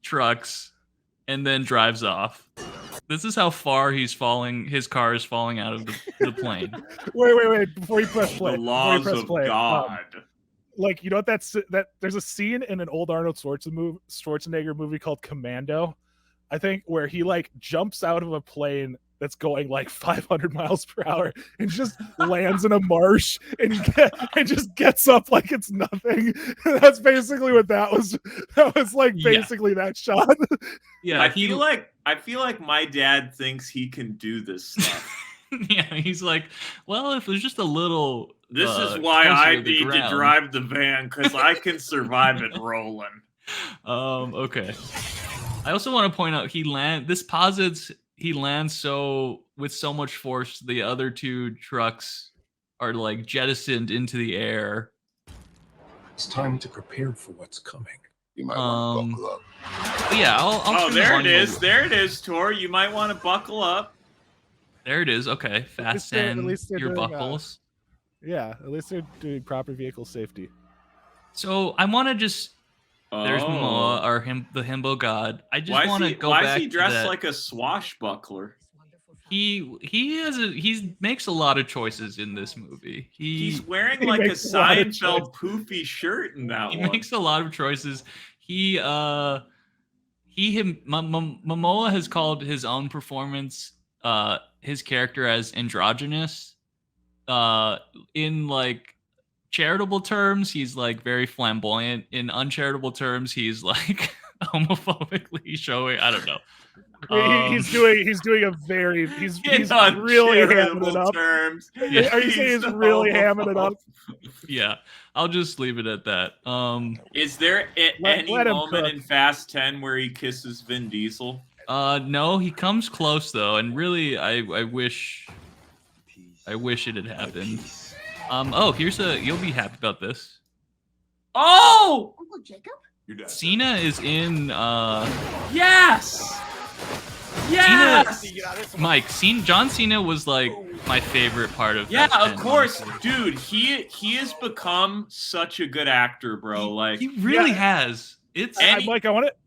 trucks, and then drives off. This is how far he's falling. His car is falling out of the plane. wait, before you press play, The before you laws press of play, God. like you know what that there's a scene in an old Arnold Schwarzenegger movie called Commando, I think, where he like jumps out of a plane that's going like 500 miles per hour and just lands in a marsh and just gets up like it's nothing. That's basically what that was. That was like basically that shot. Yeah, I feel like my dad thinks he can do this stuff. Yeah, he's like, well, if there's just a little. This is why I need to drive the van, because I can survive it rolling. Okay. I also want to point out this posits he lands with so much force the other two trucks are like jettisoned into the air. It's time to prepare for what's coming. You might want to buckle up. Yeah, I'll there it is. There it is, Tor. You might want to buckle up. There it is. Okay, fasten your buckles. Yeah, at least they're doing proper vehicle safety. So I want to just. There's Momoa, the himbo god. I just want to go back. Why is he dressed like a swashbuckler? He makes a lot of choices in this movie. He's wearing like a Seinfeld poofy shirt in that one. He makes a lot of choices. Momoa has called his own performance, his character as androgynous. In like charitable terms, he's like very flamboyant. In uncharitable terms, he's like homophobically showing. I don't know. He's really hamming it up. Terms. Yeah. Are you saying he's really hamming it up? Yeah, I'll just leave it at that. Is there any moment in Fast 10 where he kisses Vin Diesel? No, he comes close though, and really, I wish it had happened. You'll be happy about this. Oh! Uncle Jacob? Cena is in, Yes! Yes! Mike, John Cena was like my favorite part of Yeah, Fast of 10, course. honestly. Dude, he has become such a good actor, bro. He really has. It's Mike, I want it.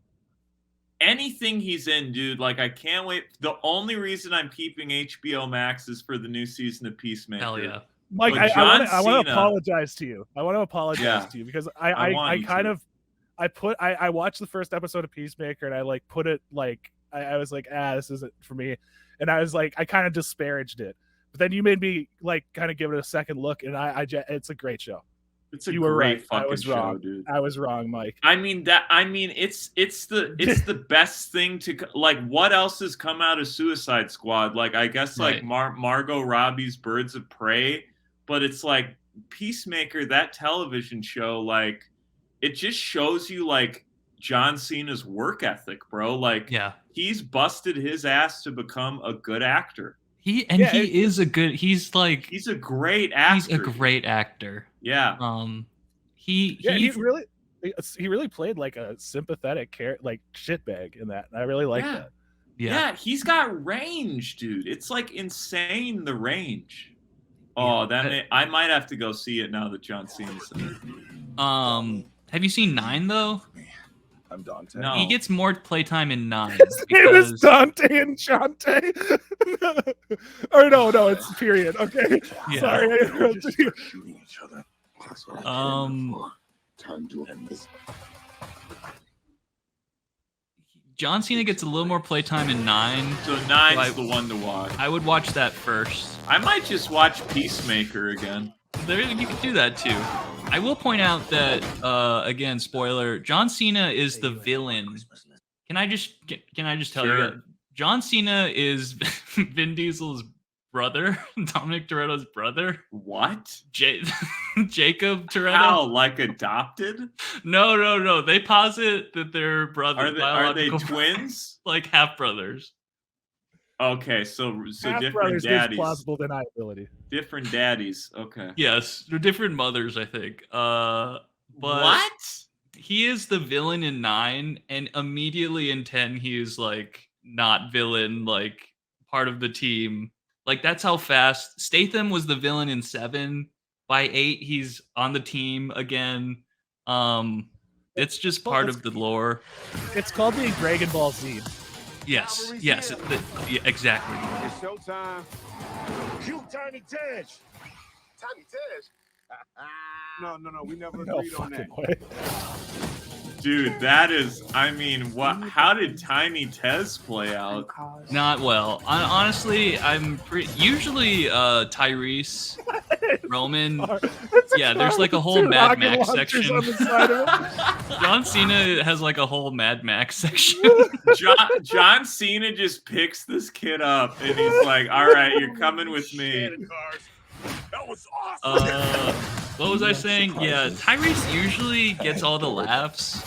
Anything he's in, dude, like I can't wait. The only reason I'm keeping HBO Max is for the new season of Peacemaker. Hell yeah. Mike, I want to apologize to you. I want to apologize to you because I watched the first episode of Peacemaker and I like put it like I was like, this isn't for me. And I was like, I kind of disparaged it. But then you made me like kind of give it a second look, and it's a great show. It's a great fucking show, dude. I was wrong, Mike. It's the best thing to like. What else has come out of Suicide Squad? Like, I guess like Margot Robbie's Birds of Prey, but it's like Peacemaker, that television show. Like, it just shows you like John Cena's work ethic, bro. Like, he's busted his ass to become a good actor. He's a great actor. He's a great actor. Yeah. He really played like a sympathetic like shitbag in that. And I really like that. Yeah, he's got range, dude. It's like insane, the range. Oh, I might have to go see it now that John Cena's in it. Have you seen 9 though? I'm Dante. No. He gets more playtime in 9. His name is Dante and Chante. Or no, it's period. Okay. Yeah. Sorry, I interrupted you. Shooting each other. Time to end this. John Cena gets a little more playtime in 9. So 9's the one to watch. I would watch that first. I might just watch Peacemaker again. You can do that too. I will point out that again, spoiler: John Cena is the villain. Can I just tell you that John Cena is Vin Diesel's brother, Dominic Toretto's brother? What? Jacob Toretto? How? Like adopted? No. They posit that they're brothers. Are they twins? Like half brothers. Okay, so half different daddies. Plausible deniability. Different daddies. Okay. Yes, they're different mothers, I think. But what? He is the villain in 9, and immediately in 10, he is like not villain, like part of the team. Like that's how fast Statham was the villain in 7. By 8, he's on the team again. It's just part of the lore. It's called being Dragon Ball Z. Yes, exactly. It's showtime. Cute Tiny Tej. Tiny Tej? No, we never agreed on that. Way. Dude, that is. I mean, what? How did Tiny Tez play out? Not well. Honestly, I'm usually Tyrese, Roman. Yeah, there's like a whole Mad Max section. On the side of it. John Cena has like a whole Mad Max section. John Cena just picks this kid up and he's like, "All right, you're coming with me." That was awesome. What was I saying? Yeah, Tyrese usually gets all the laughs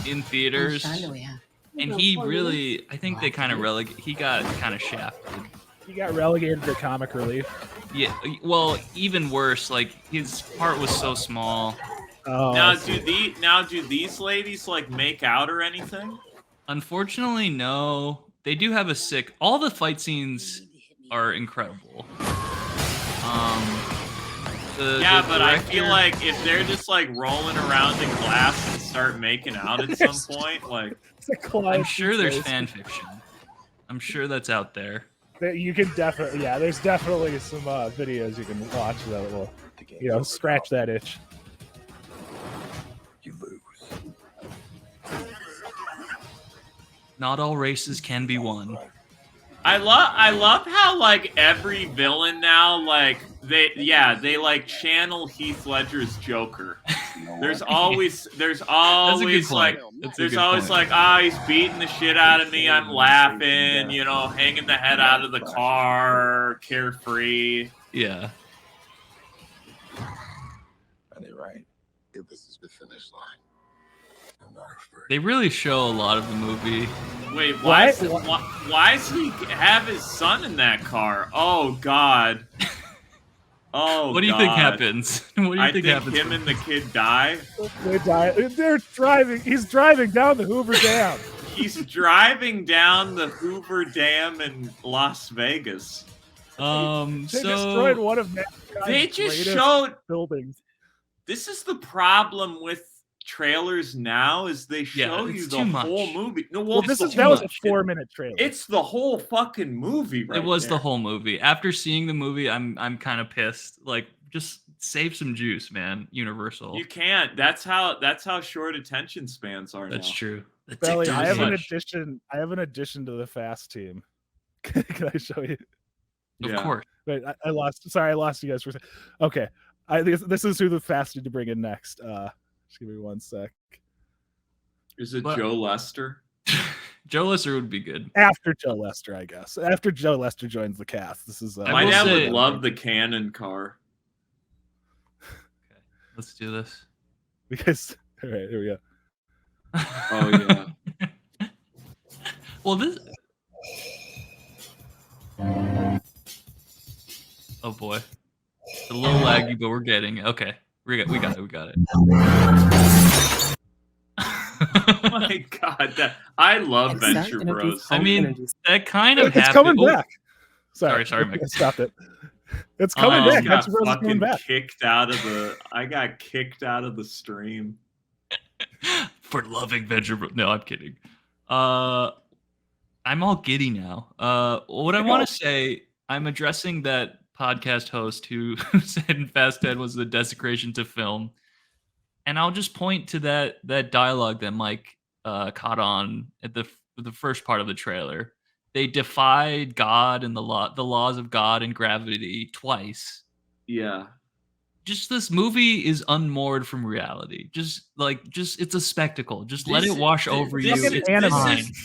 in theaters, and he really, I think they kind of he got kind of shafted. He got relegated to comic relief. Yeah, well, even worse, like his part was so small. Oh, now do these ladies like make out or anything? Unfortunately, no. They do have all the fight scenes are incredible. But I feel like if they're just like rolling around in glass and start making out at some point, like I'm sure there's fan fiction. I'm sure that's out there. You can definitely, there's definitely some videos you can watch that will, scratch that itch. You lose. Not all races can be won. I love how like every villain now like they like channel Heath Ledger's Joker. There's always like he's beating the shit out of me, I'm laughing, hanging the head out of the car, carefree. Yeah. Are they right? If this is the finish line. They really show a lot of the movie. Wait, why does he have his son in that car? Oh God. Oh, what do you think happens? What do you think happens? Him and the kid die. They die. They're driving. He's driving down the Hoover Dam. He's driving down the Hoover Dam in Las Vegas. They destroyed one of they just showed buildings. This is the problem with trailers now is they show you the whole movie. No, well, that was a 4-minute trailer. It's the whole fucking movie. Right it was there. the whole movie. After seeing the movie, I'm kind of pissed. Like, just save some juice, man. Universal. You can't. That's how short attention spans are. That's true. Belly, I have an addition. I have an addition to the Fast team. Can I show you? Of course. Wait, I lost. Sorry, I lost you guys for a second. Okay, this is who the Fast need to bring in next. Just give me 1 sec. Is it Joe Lester? Joe Lester would be good. After Joe Lester, I guess. After Joe Lester joins the cast. This is my dad would love the cannon car. Okay, let's do this. Because all right, here we go. Oh yeah. Well, this. Oh boy, it's a little laggy, but we're getting it. Okay. We got it. Oh my God, I love Venture Bros. I mean, that kind of it's happened. coming back. Sorry, Micah. Stop it. It's coming back. Venture Bros is coming back. I got kicked out of the stream for loving Venture Bros. No, I'm kidding. I'm all giddy now. What I want to say, I'm addressing that podcast host who said Fast 10 was the desecration to film, and I'll just point to that dialogue that Mike caught on at the first part of the trailer. They defied God and the laws of God and gravity twice. Yeah. Just this movie is unmoored from reality. Just it's a spectacle. Just let it wash over you.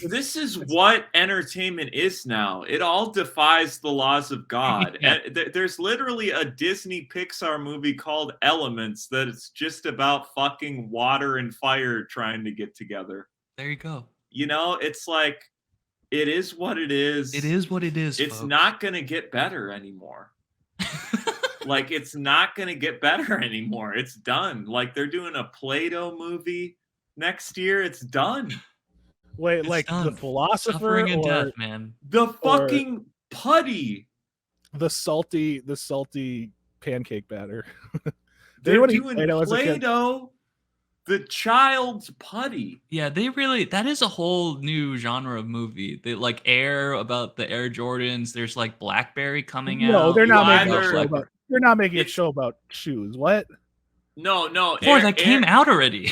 This is what entertainment is now. It all defies the laws of God. Yeah. And there's literally a Disney Pixar movie called Elements that it's just about fucking water and fire trying to get together. There you go. It's like, it is what it is. It is what it is. It's folks. not going to get better anymore. Like, it's not going to get better anymore. It's done. Like, they're doing a Play-Doh movie next year. It's done. Wait, it's like done. The Philosopher Suffering and or death, man. The fucking putty. The salty pancake batter. They're doing Play-Doh. The child's putty. Yeah, that is a whole new genre of movie. They like Air, about the Air Jordans. There's like Blackberry coming out. No, they're not making a show about shoes. What? No. Tor, that came out already.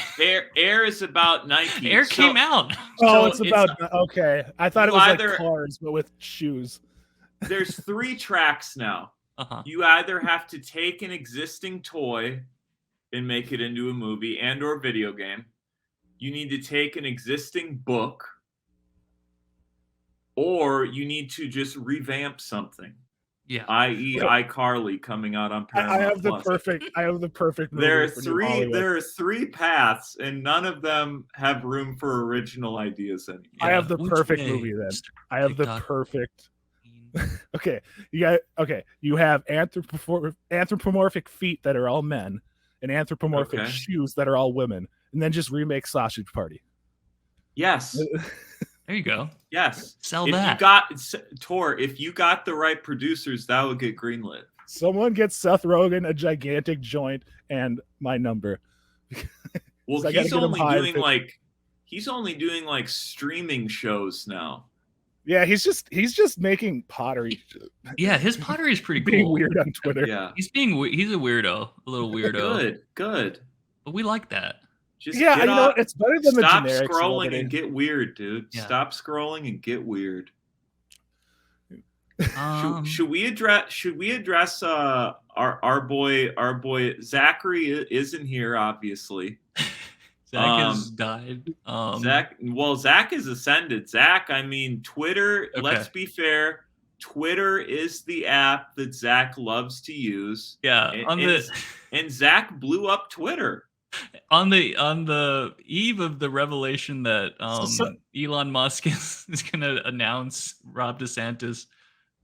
Air is about Nike. Air came out. Oh, it's about okay. I thought it was either, like cars, but with shoes. There's 3 tracks now. Uh-huh. You either have to take an existing toy and make it into a movie and or video game. You need to take an existing book, or you need to just revamp something. Yeah. I.e. iCarly coming out on Paramount. I have the Plus. perfect movie. There are 3 paths, and none of them have room for original ideas anymore. I have the perfect movie then. I have the perfect. Okay, you have anthropomorphic feet that are all men, and anthropomorphic shoes that are all women, and then just remake Sausage Party. Yes. There you go. Yes. Sell if that. You got Tor, if you got the right producers, that would get greenlit. Someone gets Seth Rogen a gigantic joint and my number. Well, he's only doing like streaming shows now. Yeah, he's just making pottery. Yeah, his pottery is pretty being cool. Weird on Twitter. Yeah, he's a weirdo, a little weirdo. Good. But we like that. Just it's better than the generic. Stop scrolling and get weird, dude. Yeah. Stop scrolling and get weird. Should we address our boy Zachary isn't here, obviously. Zach has died. Zach is ascended. Zach, I mean, Twitter, let's be fair. Twitter is the app that Zach loves to use. Yeah. And Zach blew up Twitter. On the eve of the revelation that Elon Musk is going to announce Ron DeSantis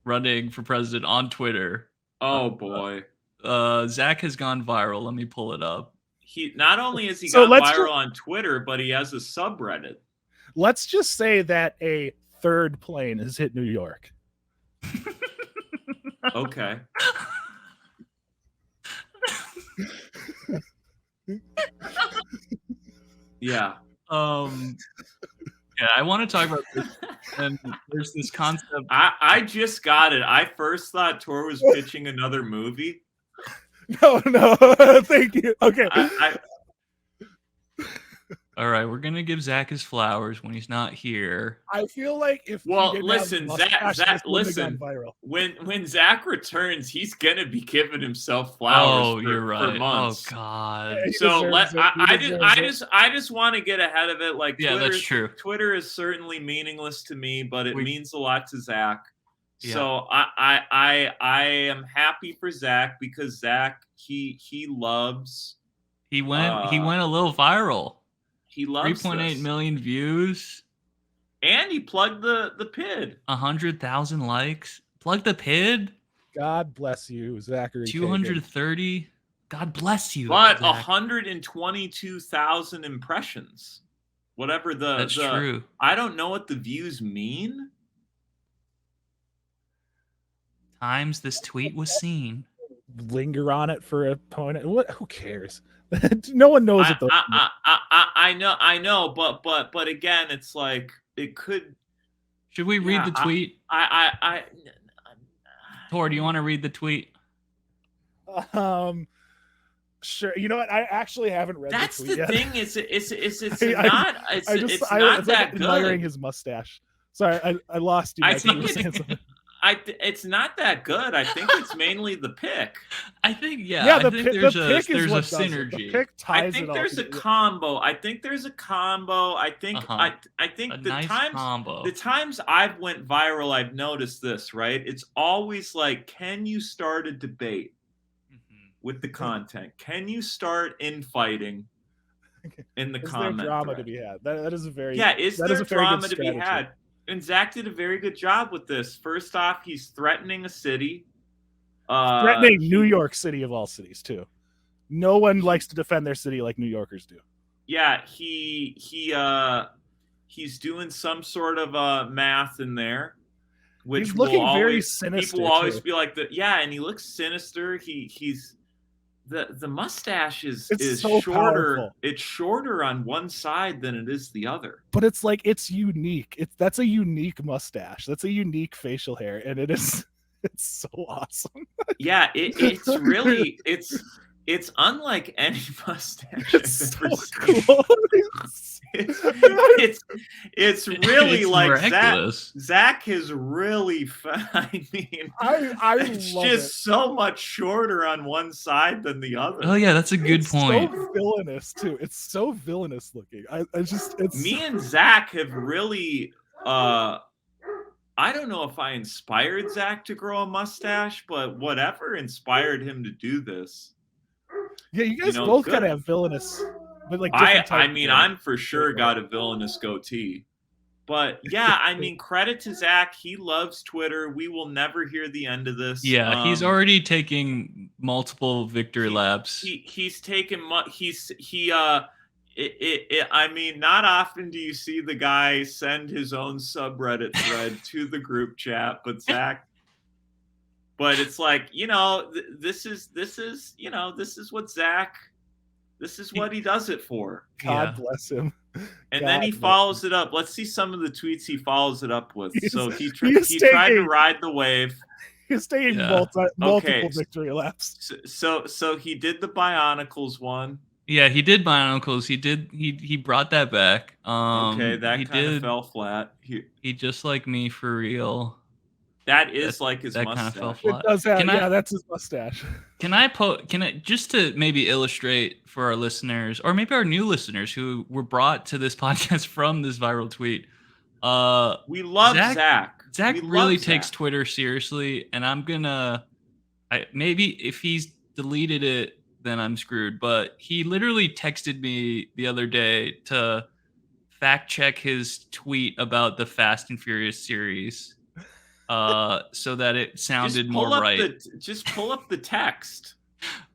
running for president on Twitter. Oh, boy. Zach has gone viral. Let me pull it up. He not only has he gone viral on Twitter, but he has a subreddit. Let's just say that a third plane has hit New York. Okay. Yeah. Yeah, I want to talk about this. And there's this concept. I just got it. I first thought Tor was pitching another movie. No, thank you. Okay. All right, we're gonna give Zach his flowers when he's not here. I feel like if listen, Zach, listen. When Zach returns, he's gonna be giving himself flowers. You're right. For months. Oh God. So I just want to get ahead of it. Like, yeah, that's true. Twitter is certainly meaningless to me, but it means a lot to Zach. Yeah. So I am happy for Zach because Zach he loves. He went a little viral. He loves 3.8 million views. And he plugged the PID. 100,000 likes. Plug the PID. God bless you, Zachary. 230. Kagan. God bless you. But 122,000 impressions. Whatever That's true. I don't know what the views mean. Times this tweet was seen. Linger on it for a point. What? Who cares? No one knows it though. I know, but again, it's like it could. Should we read the tweet? Tor, do you want to read the tweet? Sure. You know what? I actually haven't read. That's the tweet the yet. thing. It's not. It's not that good. Admiring his mustache. Sorry, I lost you. It's not that good. I think it's mainly the pick. I think there's a synergy. I think there's a combo. I think there's a combo. I think the times I've went viral, I've noticed this, right? It's always like, can you start a debate with the content? Can you start infighting in the comment? Is there drama to be had? That is a very is there drama to be had? And Zach did a very good job with this. First off, he's threatening a city. Threatening New York City of all cities, too. No one likes to defend their city like New Yorkers do. Yeah, he's doing some sort of math in there. Which he's looking very sinister. People will always be like, and he looks sinister. He's the mustache is so shorter. Powerful. It's shorter on one side than it is the other. But it's like it's unique. That's a unique mustache. That's a unique facial hair, and it's so awesome. Yeah, it's really It's unlike any mustache I've It's ever so seen. close. It's really It's like miraculous. Zach is really. I mean, I it's love just so much shorter on one side than the other. Oh yeah, that's a good it's point. so villainous too. It's so villainous looking. It's Me and Zach have really. I don't know if I inspired Zach to grow a mustache, but whatever inspired him to do this. Yeah, you guys know, both good. kind of have villainous, but like I different types mean, of- I'm for sure got a villainous goatee. But yeah, I mean, credit to Zach. He loves Twitter. We will never hear the end of this. Yeah, he's already taking multiple victory laps. He's taken. I mean, not often do you see the guy send his own subreddit thread to the group chat, but Zach. But it's like, this is what Zach. This is what he does it for. God bless him. And then he follows it up. Let's see some of the tweets he follows it up with. So he he's tried to ride the wave. He's taking multiple victory laps. So he did the Bionicles one. Yeah, he did Bionicles. He brought that back. Okay, that kind of fell flat. He just like me for real. That is like his mustache. Kind of fell flat. It does have, that's his mustache. Can I just to maybe illustrate for our listeners, or maybe our new listeners who were brought to this podcast from this viral tweet? We love Zach. Zach really takes Twitter seriously, and I'm gonna. Maybe if he's deleted it, then I'm screwed. But he literally texted me the other day to fact check his tweet about the Fast and Furious series. So that it sounded more right. Just pull up the text.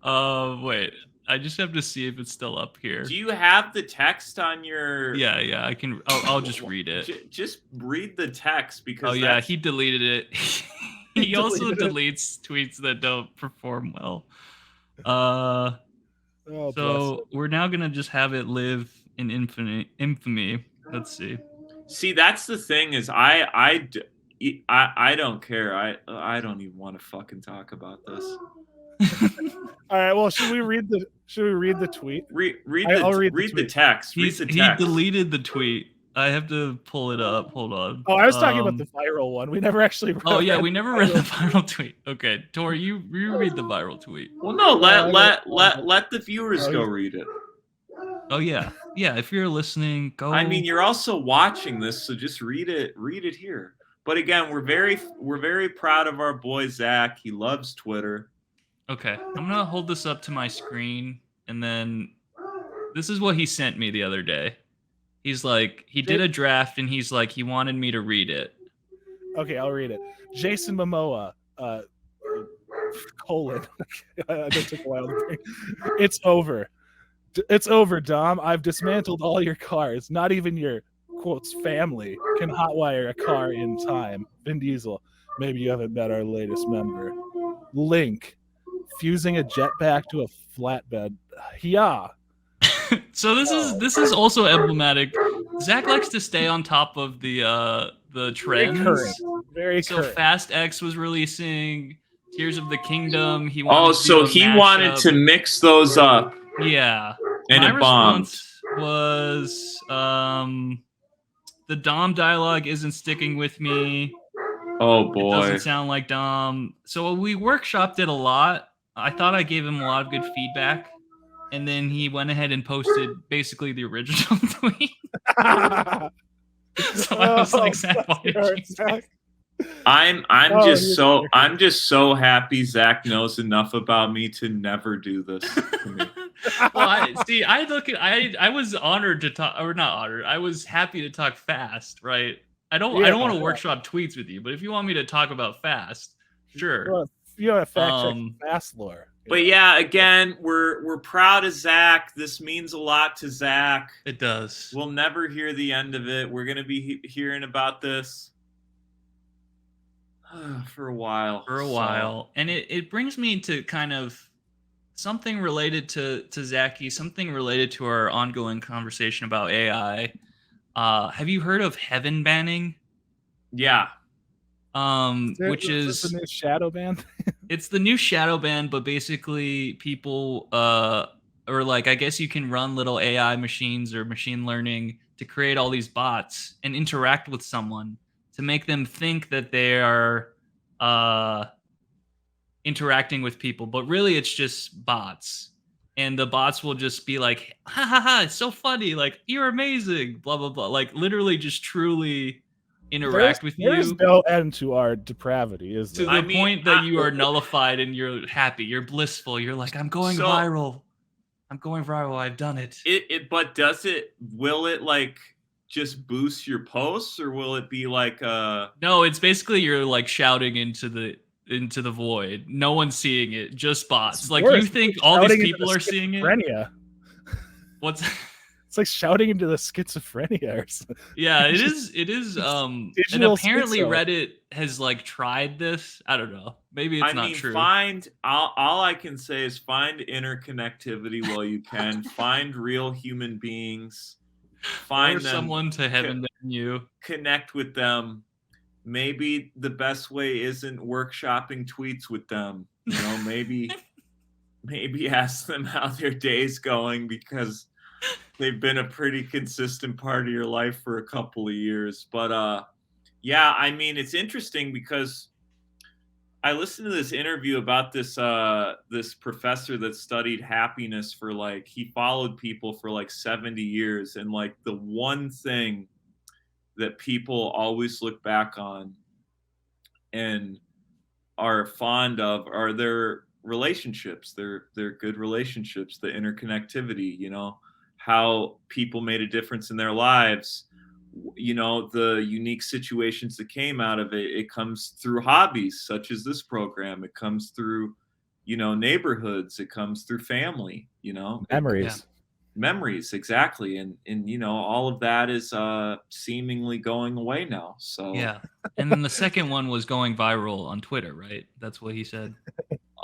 Wait. I just have to see if it's still up here. Do you have the text on your? Yeah. I can. I'll just read it. Just read the text because. Oh yeah, he deleted it. He also deletes tweets that don't perform well. So we're now gonna just have it live in infamy. Let's see. See, that's the thing is I don't care. I don't even want to fucking talk about this. All right. Well, should we read the tweet? Read the text. He deleted the tweet. I have to pull it up. Hold on. Oh, I was talking about the viral one. We never actually. We never read the viral tweet. Okay, Tor, you read the viral tweet. Well, no, let the viewers go read it. Oh yeah. If you're listening, go. I mean, you're also watching this, so just read it. Read it here. But again, we're very proud of our boy Zach. He loves Twitter. Okay, I'm gonna hold this up to my screen, and then this is what he sent me the other day. He's like, he did a draft, and he's like, he wanted me to read it. Okay, I'll read it. Jason Momoa, colon. That took a while to bring. It's over. It's over, Dom. I've dismantled all your cars. Not even your quotes family can hotwire a car in time. Vin Diesel. Maybe you haven't met our latest member. Link. Fusing a jetpack to a flatbed. Yeah. So this is also emblematic. Zach likes to stay on top of the trends. Very current. So Fast X was releasing Tears of the Kingdom. He wanted to mix those up. Yeah. And my it bombed. Response was the Dom dialogue isn't sticking with me. Oh boy. It doesn't sound like Dom. So we workshopped it a lot. I thought I gave him a lot of good feedback. And then he went ahead and posted basically the original tweet. So I was like, Zach, why did you say? I'm just so happy Zach knows enough about me to never do this to me. Well, I was honored to talk, or not honored. I was happy to talk fast, right? I don't want to workshop tweets with you, but if you want me to talk about fast, sure. You want to fact check fast lore. But yeah, again, we're proud of Zach. This means a lot to Zach. It does. We'll never hear the end of it. We're gonna be hearing about this for a while. And it brings me to kind of something related to Zachy, something related to our ongoing conversation about AI. Have you heard of heaven banning? Yeah. Which is the new shadow ban? It's the new shadow ban, but basically people or like I guess you can run little AI machines or machine learning to create all these bots and interact with someone to make them think that they are interacting with people, but really it's just bots. And the bots will just be like, ha ha ha, it's so funny, like you're amazing, blah blah blah. Like literally just truly interact with you. There's no end to our depravity, is to there? the point that you are nullified and you're happy, you're blissful, you're like, I'm going viral. I'm going viral, I've done it. But will it like just boost your posts, or will it be like No, it's basically you're like shouting into the void. No one's seeing it, just bots. Like you think all these people are seeing it? What's It's like shouting into the schizophrenia or something. Yeah, it is. And apparently Reddit has like tried this. I don't know. Maybe it's not true. All I can say is find interconnectivity while you can. Find real human beings. Find them, someone to heaven than you. Connect with them. Maybe the best way isn't workshopping tweets with them. You know, maybe ask them how their day's going, because they've been a pretty consistent part of your life for a couple of years. But yeah, I mean, it's interesting because I listened to this interview about this professor that studied happiness for like, he followed people for like 70 years. And like the one thing that people always look back on and are fond of are their relationships, their good relationships, the interconnectivity, you know, how people made a difference in their lives, you know, the unique situations that came out of it. It comes through hobbies such as this program. It comes through, you know, neighborhoods. It comes through family, you know, memories, exactly. And you know, all of that is seemingly going away now. So yeah. And then the second one was going viral on Twitter, right? That's what he said.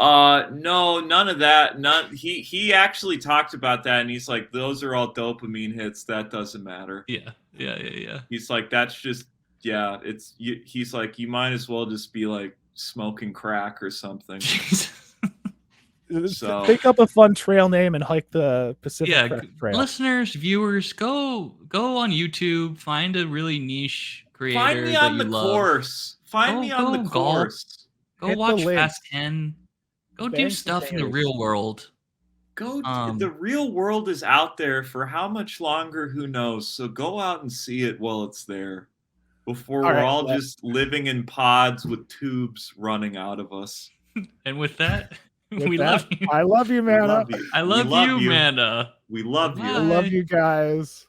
No, none of that. He actually talked about that, and he's like, those are all dopamine hits. That doesn't matter. Yeah. He's like, that's just, yeah, he's like, you might as well just be like smoking crack or something. So pick up a fun trail name and hike the Pacific Crest Trail. Listeners, viewers, go on YouTube, find a really niche creator. Find me on the course. Find me on the course. Go watch Fast 10. Go do stuff in the real world. The real world is out there for how much longer? Who knows? So go out and see it while it's there, before we're all just living in pods with tubes running out of us. And with that, love you. I love you, Manna. I love you, Manna. We love you. I love you guys.